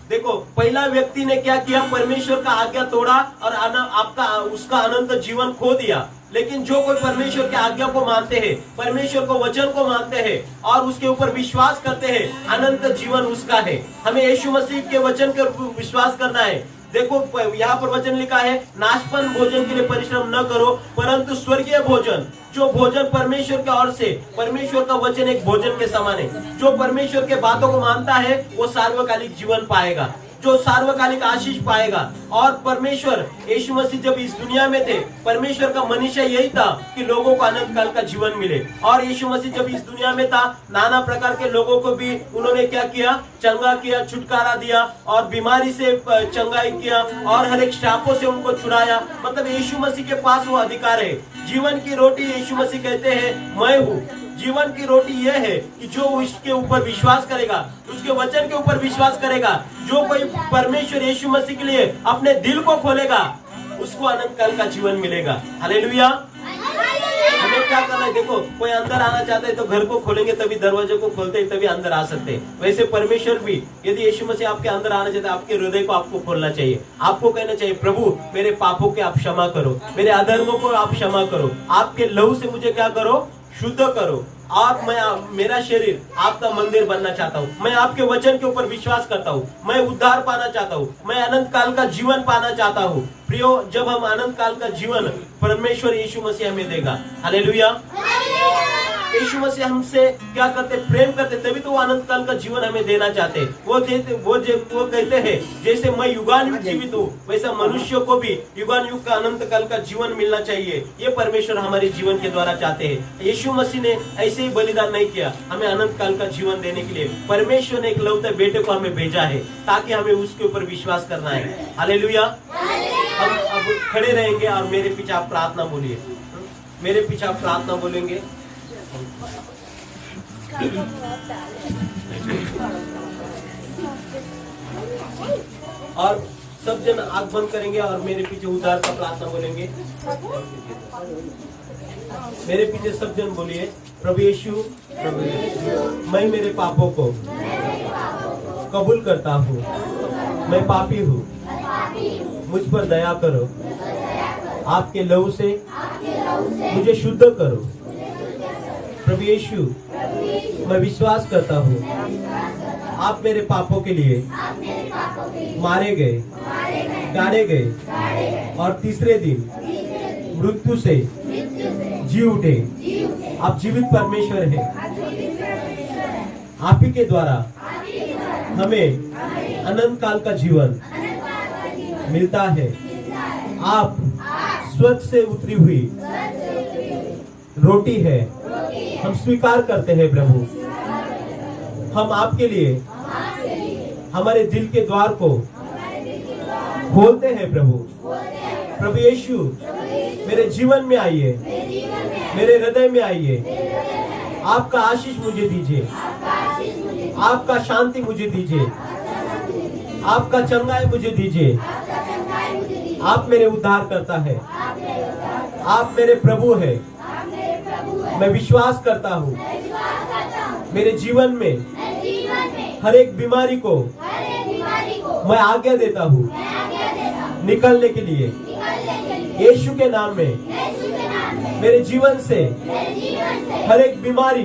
देखो पहला व्यक्ति ने क्या किया? परमेश्वर का आज्ञा तोड़ा और आपका उसका अनंत जीवन खो दिया। लेकिन जो कोई परमेश्वर के आज्ञा को मानते हैं, परमेश्वर को वचन को मानते हैं और उसके ऊपर विश्वास करते हैं, अनंत जीवन उसका है। हमें यीशु मसीह के वचन के ऊपर विश्वास करना है। देखो यहाँ पर वचन लिखा है नाशपन भोजन के लिए परिश्रम न करो परंतु स्वर्गीय भोजन, जो भोजन परमेश्वर की ओर से, परमेश्वर का वचन एक भोजन के समान है। जो परमेश्वर के बातों को मानता है वो सार्वकालिक जीवन पाएगा, जो सार्वकालिक आशीष पाएगा। और परमेश्वर यीशु मसीह जब इस दुनिया में थे, परमेश्वर का मनुष्य यही था कि लोगों को अनंत काल का जीवन मिले। और यीशु मसीह जब इस दुनिया में था, नाना प्रकार के लोगों को भी उन्होंने क्या किया? चंगा किया, छुटकारा दिया और बीमारी से चंगाई किया और हर एक श्रापों से उनको छुड़ाया। मतलब यीशु मसीह के पास वो अधिकार है। जीवन की रोटी यीशु मसीह कहते हैं मैं हूँ। जीवन की रोटी यह है कि जो उसके ऊपर विश्वास करेगा, उसके वचन के ऊपर विश्वास करेगा, जो कोई परमेश्वर यीशु मसीह के लिए अपने दिल को खोलेगा, उसको अनंत काल का जीवन मिलेगा। हालेलुया। हमें क्या करना है? देखो कोई अंदर आना चाहता है तो घर को खोलेंगे तभी, दरवाजे को खोलते हैं तभी अंदर आ सकते हैं। वैसे परमेश्वर भी यदि यीशु मसीह आपके अंदर आना चाहता है, आपके हृदय को आपको खोलना चाहिए। आपको कहना चाहिए प्रभु मेरे पापों के आप क्षमा करो, मेरे अधर्मों को आप क्षमा करो, आपके लहू से मुझे क्या करो? शुद्ध करो। आप मेरा शरीर आपका मंदिर बनना चाहता हूँ। मैं आपके वचन के ऊपर विश्वास करता हूँ। मैं उद्धार पाना चाहता हूँ। मैं अनंत काल का जीवन पाना चाहता हूँ। प्रियो, जब हम अनंत काल का जीवन परमेश्वर यीशु मसीह हमें देगा। हालेलुया। यीशु मसीह हमसे क्या करते, प्रेम करते, तभी तो वो अनंत काल का जीवन हमें देना चाहते। वो कहते हैं जैसे मैं युगान युग जीवित हूँ, वैसा मनुष्य को भी युगान युग का अनंत काल का जीवन मिलना चाहिए। ये परमेश्वर हमारे जीवन के द्वारा चाहते हैं। यीशु मसीह ने ऐसे ही बलिदान नहीं किया हमें अनंत काल का जीवन देने के लिए। परमेश्वर ने इकलौते बेटे को हमें भेजा है ताकि हमें उसके ऊपर विश्वास करना है। हालेलुया। हम अब खड़े रहेंगे और मेरे पीछे आप प्रार्थना बोलिए। मेरे पीछे आप प्रार्थना बोलेंगे। और सब जन आंख बंद करेंगे और मेरे पीछे उद्धार का प्रार्थना बोलेंगे। मेरे पीछे सब जन बोलिए, प्रभु यीशु, मैं मेरे पापों को कबूल करता हूँ। मैं पापी हूँ, मुझ पर दया करो। आपके लहू से मुझे शुद्ध करो। प्रभु यीशु, मैं विश्वास करता हूँ आप मेरे पापों के लिए मारे गए, गाड़े गए और तीसरे दिन मृत्यु से जी उठे। आप जीवित परमेश्वर हैं। आप ही के द्वारा हमें अनंत काल का जीवन मिलता है। आप स्वर्ग से उतरी हुई रोटी है, हम स्वीकार करते हैं प्रभु। हम आपके लिए हमारे दिल के द्वार को खोलते हैं प्रभु। प्रभु यीशु, मेरे जीवन में आइए, मेरे हृदय में आइए। आपका आशीष मुझे दीजिए, आपका शांति मुझे दीजिए, आपका चंगाई मुझे दीजिए। आप मेरे उद्धार करता है, आप मेरे प्रभु है। मैं विश्वास करता हूँ मेरे जीवन में हर एक बीमारी को मैं आज्ञा देता हूँ निकलने के लिए। यीशु के नाम में मेरे जीवन से हर एक बीमारी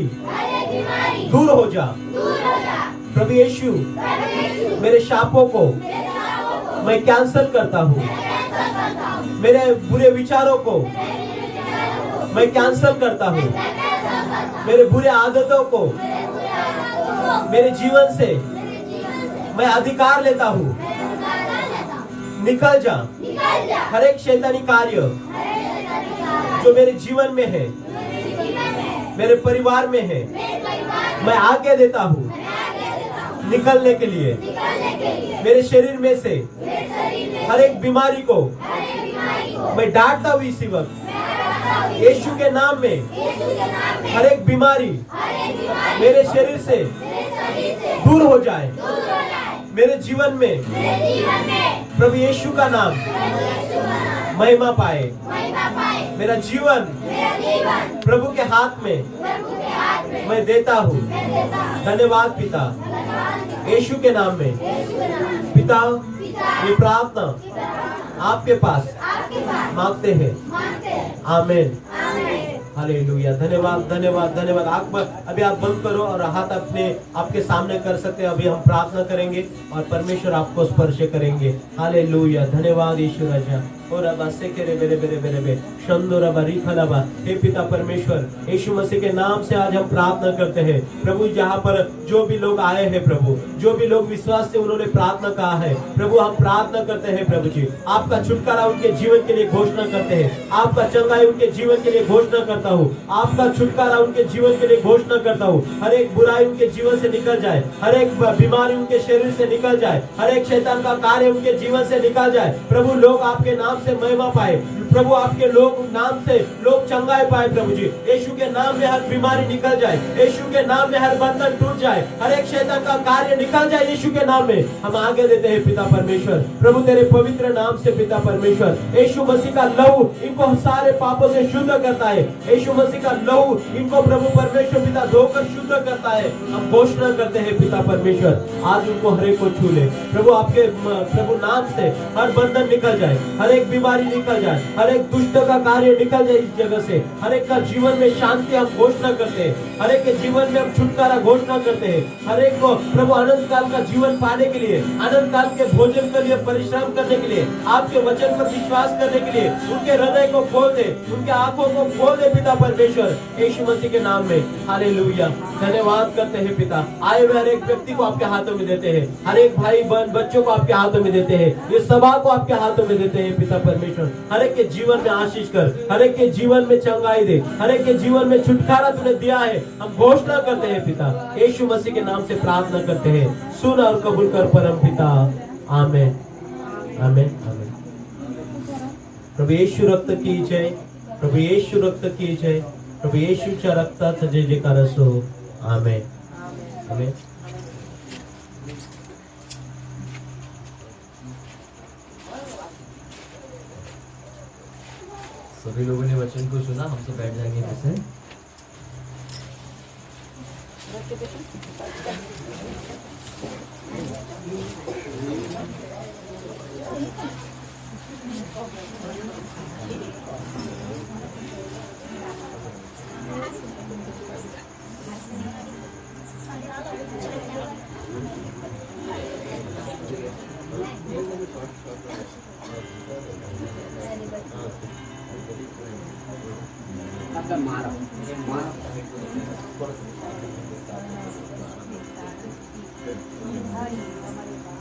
दूर हो जा। प्रभु यीशु, मेरे शापों को मैं कैंसल करता हूँ। मेरे बुरे विचारों को मैं कैंसल करता हूँ। मेरे बुरे आदतों को मेरे जीवन से मैं अधिकार लेता हूँ। निकल जा हर एक शैतानी कार्य जो मेरे जीवन में है, मेरे परिवार में है, मैं आज्ञा देता हूँ निकलने के लिए। मेरे शरीर में से हर एक बीमारी को मैं डांटता हूँ इसी वक्त। यीशु के नाम में हर एक बीमारी मेरे शरीर से दूर हो जाए। मेरे जीवन में प्रभु यीशु का नाम महिमा पाए। मेरा जीवन प्रभु के हाथ में मैं देता हूँ। धन्यवाद पिता, यीशु के नाम में। पिता, ये प्रार्थना आपके पास मांगते हैं। आमीन। हालेलुया। धन्यवाद, धन्यवाद, धन्यवाद। अभी आप बंद करो और हाथ अपने आपके सामने कर सकते हैं। अभी हम प्रार्थना करेंगे और परमेश्वर आपको स्पर्श करेंगे। हालेलुया। धन्यवाद यीशु राजा। और हे पिता परमेश्वर, यीशु मसीह के नाम से आज हम प्रार्थना करते हैं प्रभु। जहाँ पर जो भी लोग आए हैं प्रभु, जो भी लोग विश्वास से उन्होंने प्रार्थना कहा है प्रभु, हम प्रार्थना करते हैं प्रभु जी, आपका छुटकारा उनके जीवन के लिए घोषणा करते हैं। आपका चंगाई उनके जीवन के लिए घोषणा करता हूँ। आपका छुटकारा उनके जीवन के लिए घोषणा करता हूँ। हर एक बुराई उनके जीवन से निकल जाए, हर एक बीमारी उनके शरीर से निकल जाए, हर एक शैतान का कार्य उनके जीवन से निकल जाए प्रभु। लोग आपके नाम से महिमा पाए प्रभु, आपके लोग नाम से लोग चंगाई पाए प्रभु जी। यीशु के नाम में हर बीमारी निकल जाए, यीशु के नाम में हर बंधन टूट जाए, हर एक शैतान का कार्य निकल जाए यीशु के नाम में। हम आगे देते हैं पिता परमेश्वर प्रभु तेरे पवित्र नाम से। पिता परमेश्वर, यीशु मसीह का लहू इनको सारे पापों से शुद्ध करता है। यीशु मसीह का लहू इनको प्रभु परमेश्वर पिता धोकर शुद्ध करता है। हम घोषणा करते हैं पिता परमेश्वर, आज उनको हर एक को छू ले प्रभु। आपके प्रभु नाम से हर बंधन निकल जाए, हर एक बीमारी निकल जाए, हर एक दुष्ट का कार्य निकल जाए इस जगह से। हर एक का जीवन में शांति हम घोषणा करते हैं हर एक के जीवन में हम छुटकारा घोषणा करते हैं। हर एक को प्रभु अनंत काल का जीवन पाने के लिए, अनंत काल के भोजन के लिए परिश्रम करने के लिए, आपके वचन पर विश्वास करने के लिए उनके हृदय को खोल दे, उनके आंखों को खोल दे पिता परमेश्वर, यीशु मसीह के नाम में। हालेलुया। धन्यवाद करते हैं पिता। आए हुए हर एक व्यक्ति को आपके हाथों में देते हैं, हर एक भाई बहन बच्चों को आपके हाथों में देते हैं, ये सभा को आपके हाथों में देते हैं पिता परमेश्वर। हर एक के जीवन में आशीष कर, हर एक के जीवन में चंगाई दे, हर एक के जीवन में छुटकारा तूने दिया है। हम घोषणा करते हैं पिता, यीशु मसीह के नाम से प्रार्थना करते हैं। सुन और कबूल कर परम पिता। आमेन, आमेन, आमेन। प्रभु येशू रक्त की जय, प्रभु येशू रक्त की जय, प्रभु येशूच्या रक्ताचा जय जयकार असो। आमेन, आमेन। सभी लोगों ने वचन को सुना, हमसे बैठ जाएंगे कैसे?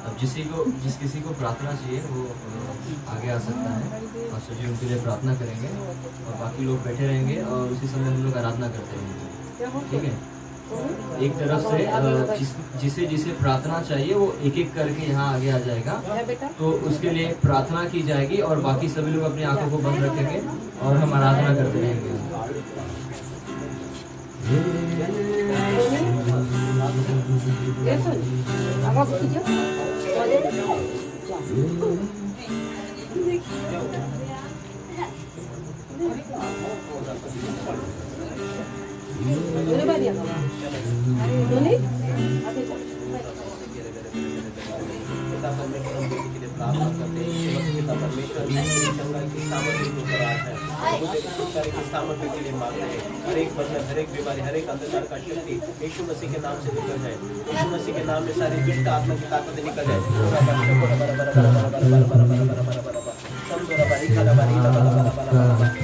अब जिस किसी को प्रार्थना चाहिए वो आगे आ सकता है। पास्टर जी उनके लिए प्रार्थना करेंगे और बाकी लोग बैठे रहेंगे और उसी समय हम लोग आराधना करते रहेंगे। ठीक है, एक तरफ से जिसे जिसे प्रार्थना चाहिए वो एक एक करके यहाँ आगे आ जाएगा, तो उसके लिए प्रार्थना की जाएगी और बाकी सभी लोग अपनी आंखों को बंद रखेंगे और हम आराधना करते रहेंगे। सामर्थ्य के लिए मांगते हैं। हर एक बंधन, हर एक बीमारी, हर एक अंधकार का शक्ति यीशु मसीह के नाम से निकल जाए। यीशु मसीह के नाम में सारी दुष्ट आत्मा की ताकतें निकल जाए।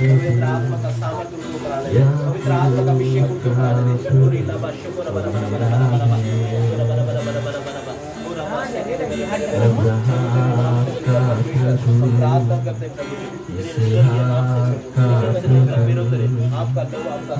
पवित्र आत्मा का सामर्थ्य उनको बना ले, पवित्र आत्मा का अभिषेक उनको बना ले। प्रार्थना करते प्रभु जी, आपका दो आपका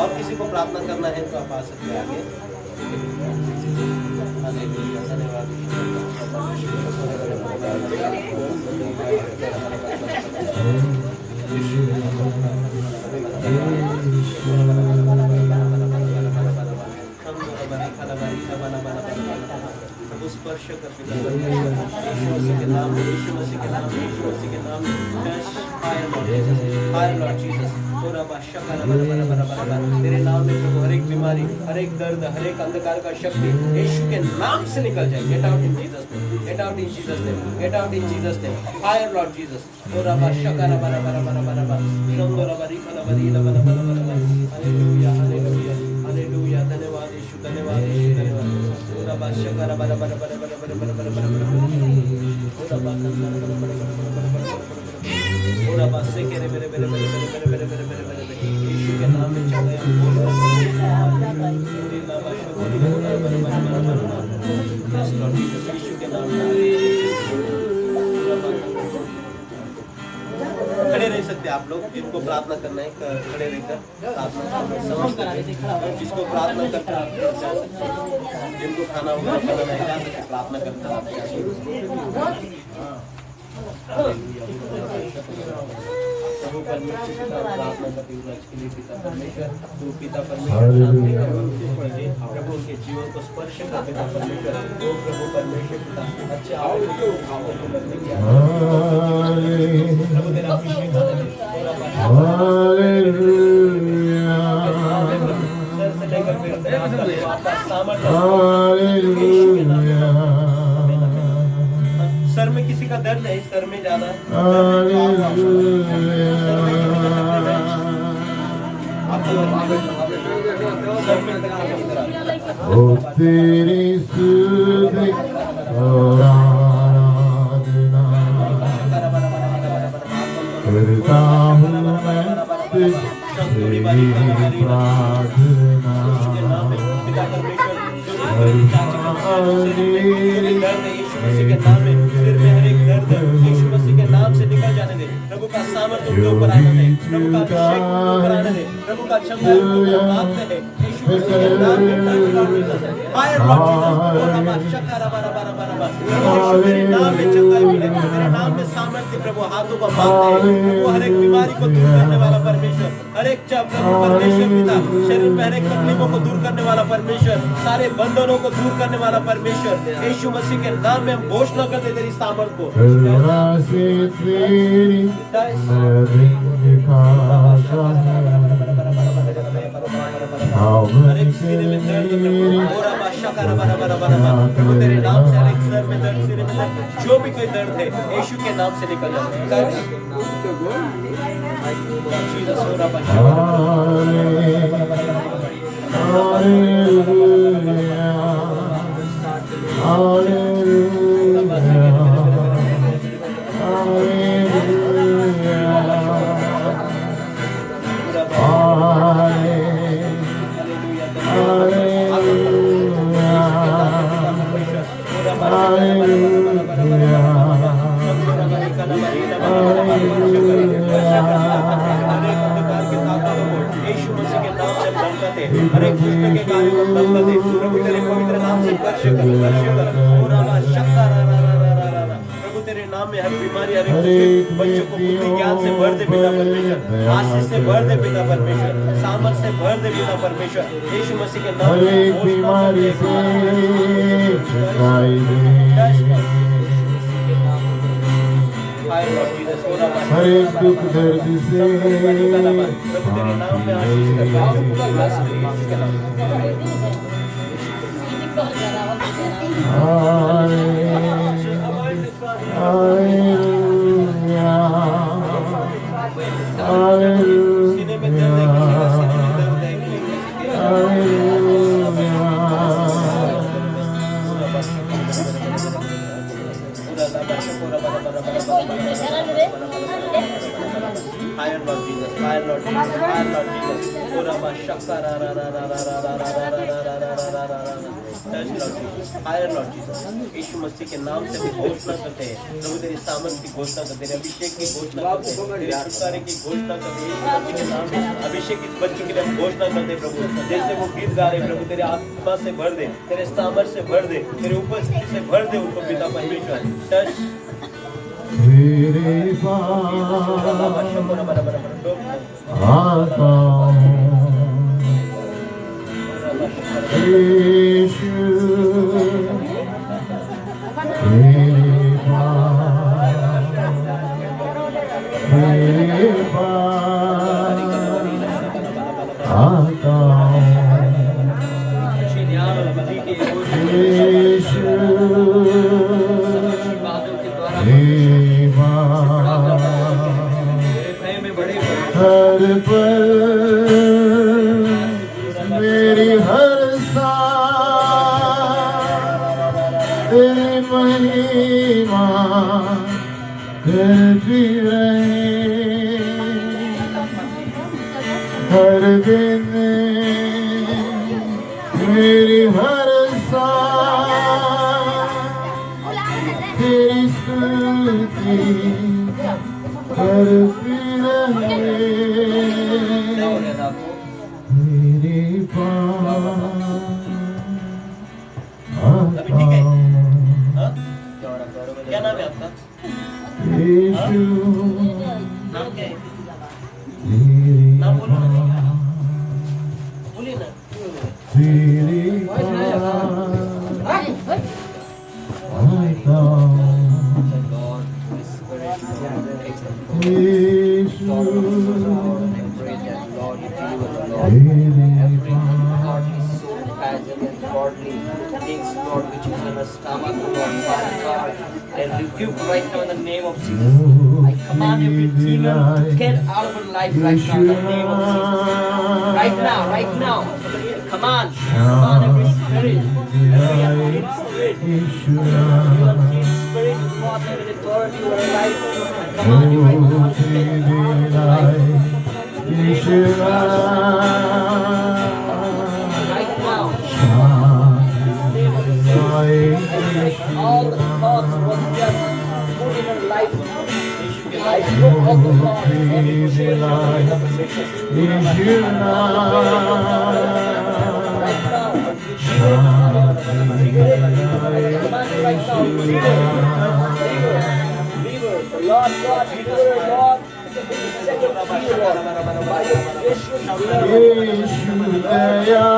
और किसी को प्रार्थना करना है तो आप आ सकते हैं आगे। धन्यवाद। स्पर्श कर यीशु मसीह के नाम में, यीशु मसीह के नाम में, यीशु मसीह के नाम में। फायर लॉर्ड जीसस, तेरे नाम में प्रभु हर एक बीमारी, हर एक दर्द, हर एक अंधकार का शक्ति यीशु के नाम से निकल जाए। Get out in Jesus name, get out in Jesus name, get out in Jesus name. Fire Lord Jesus. Hallelujah, hallelujah, hallelujah. धन्यवाद यीशु, धन्यवाद यीशु, धन्यवाद। यीशु के नाम में चले यीशु के नाम में। खड़े रह सकते आप लोग, जिनको प्रार्थना करना है खड़े रहकर प्रार्थना समझ करके, जिसको प्रार्थना करना, जिनको खाना होगा खाना नहीं जा सकते, प्रार्थना करता प्रभु परमेश्वर की तरफ प्रार्थना करते हुए आज के लिए पिता परमेश्वर, तू पिता परमेश्वर शांति का उनके पड़े प्रभु उनके जीवन को स्पर्श कर पिता परमेश्वर, ओ प्रभु परमेश्वर पिता अच्छे आवाज को करने की प्रभु तेरा अभिषेक सर से लेकर पैर तक आपका सामर्थ्य सर में किसी का दर्द है, सर में ज्यादा ओ तेरी स्तुति और आराधना करता हूँ मैं तेरी प्रार्थना यीशु मसीह के नाम से निकल जाने दे, प्रभु का सामर्थ्य उनके ऊपर आने दे, प्रभु का अभिषेक उनके ऊपर आने दे, प्रभु का क्षमता उनके ऊपर बांधते हैं यीशु मसीह के नाम में। फायर लॉर्ड जीसस, तेरे नाम में चंगाई मिले, तेरे नाम में सामर्थ्य प्रभु हाथों को बांधते हैं प्रभु, हर एक बीमारी को दूर करने वाला परमेश्वर, हर एक प्रभु परमेश्वर पिता शरीर में हर एक तकलीफों को दूर करने वाला परमेश्वर, सारे बंधनों को दूर करने वाला परमेश्वर, यीशु मसीह के नाम में हम घोषणा करते तेरी सामर्थ को। हर एक सीने में दर्द प्रभु तेरे नाम से, हर एक सर में दर्द, सीने में दर्द, जो भी कोई दर्द है यीशु के नाम से निकल जाए। हर एक दुष्ट के कार्यों को बंद कर दे प्रभु, तेरे पवित्र नाम से स्पर्श कर प्रभु, तेरे नाम में हर बीमारी, हर एक बच्चों को बुद्धि ज्ञान से भर दे पिता परमेश्वर, आशीष से भर दे पिता परमेश्वर, सामर्थ से भर दे पिता परमेश्वर, यीशु मसीह के नाम में बीमारी से हर एक दुख दर्द से प्रभु तेरे नाम में आशीष कर सीने में दर्द है, किसी का सीने में दर्द है, Fire Lord Jesus, Fire Lord Jesus, Fire Lord Jesus. Fire Lord Jesus. यीशु मसीह के नाम से भी घोषणा करते हैं प्रभु, तेरी सामर्थ की घोषणा करते हैं, अभिषेक की घोषणा करते हैं, तेरे छुटकारे की घोषणा करते हैं, यीशु मसीह के नाम में अभिषेक इस बच्चे के लिए हम घोषणा करते हैं प्रभु, जैसे वो गीत गा रहे प्रभु, तेरे आत्मा से भर दे, तेरे सामर्थ से भर दे, तेरे उपस्थिति से भर दे उनको पिता परमेश्वर। टच तेरे पास आता हूँ यीशु, तेरे पास आता हूँ यीशु, हर पल मेरी हर सांस तेरी महिमा करती रहे, हर दिन मेरी हर सांस तेरी स्तुति करती रहे, मेरे पास अभी ठीक है? हाँ? क्या नाम है आपका? यीशु, नाम क्या है? ना बोलो ना बोलिए ना तेरी Lord, which is in our stomach, Lord, Father God. I rebuke right now in the name of Jesus. I command every demon to get out of our life right now in the name of Jesus. Right now, right now. Command every spirit, every unclean spirit, every unclean spirit, God, every authority over our life. I command you right now to get out of our life. Right now. All the thoughts was just put in her life. I broke all the thoughts. Right now. Right now. Believer. The Lord God, deliver Lord. Set your free, Lord. By your precious blood. यीशु दया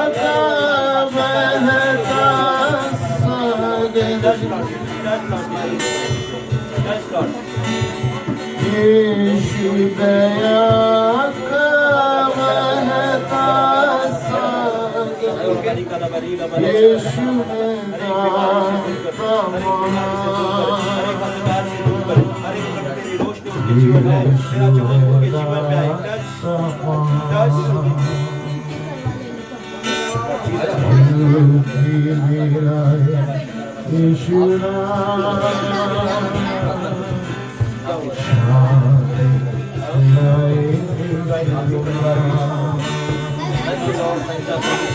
का बहता सागर यीशु दया का बहता सागर यीशु Thank you, Lord. Thank you.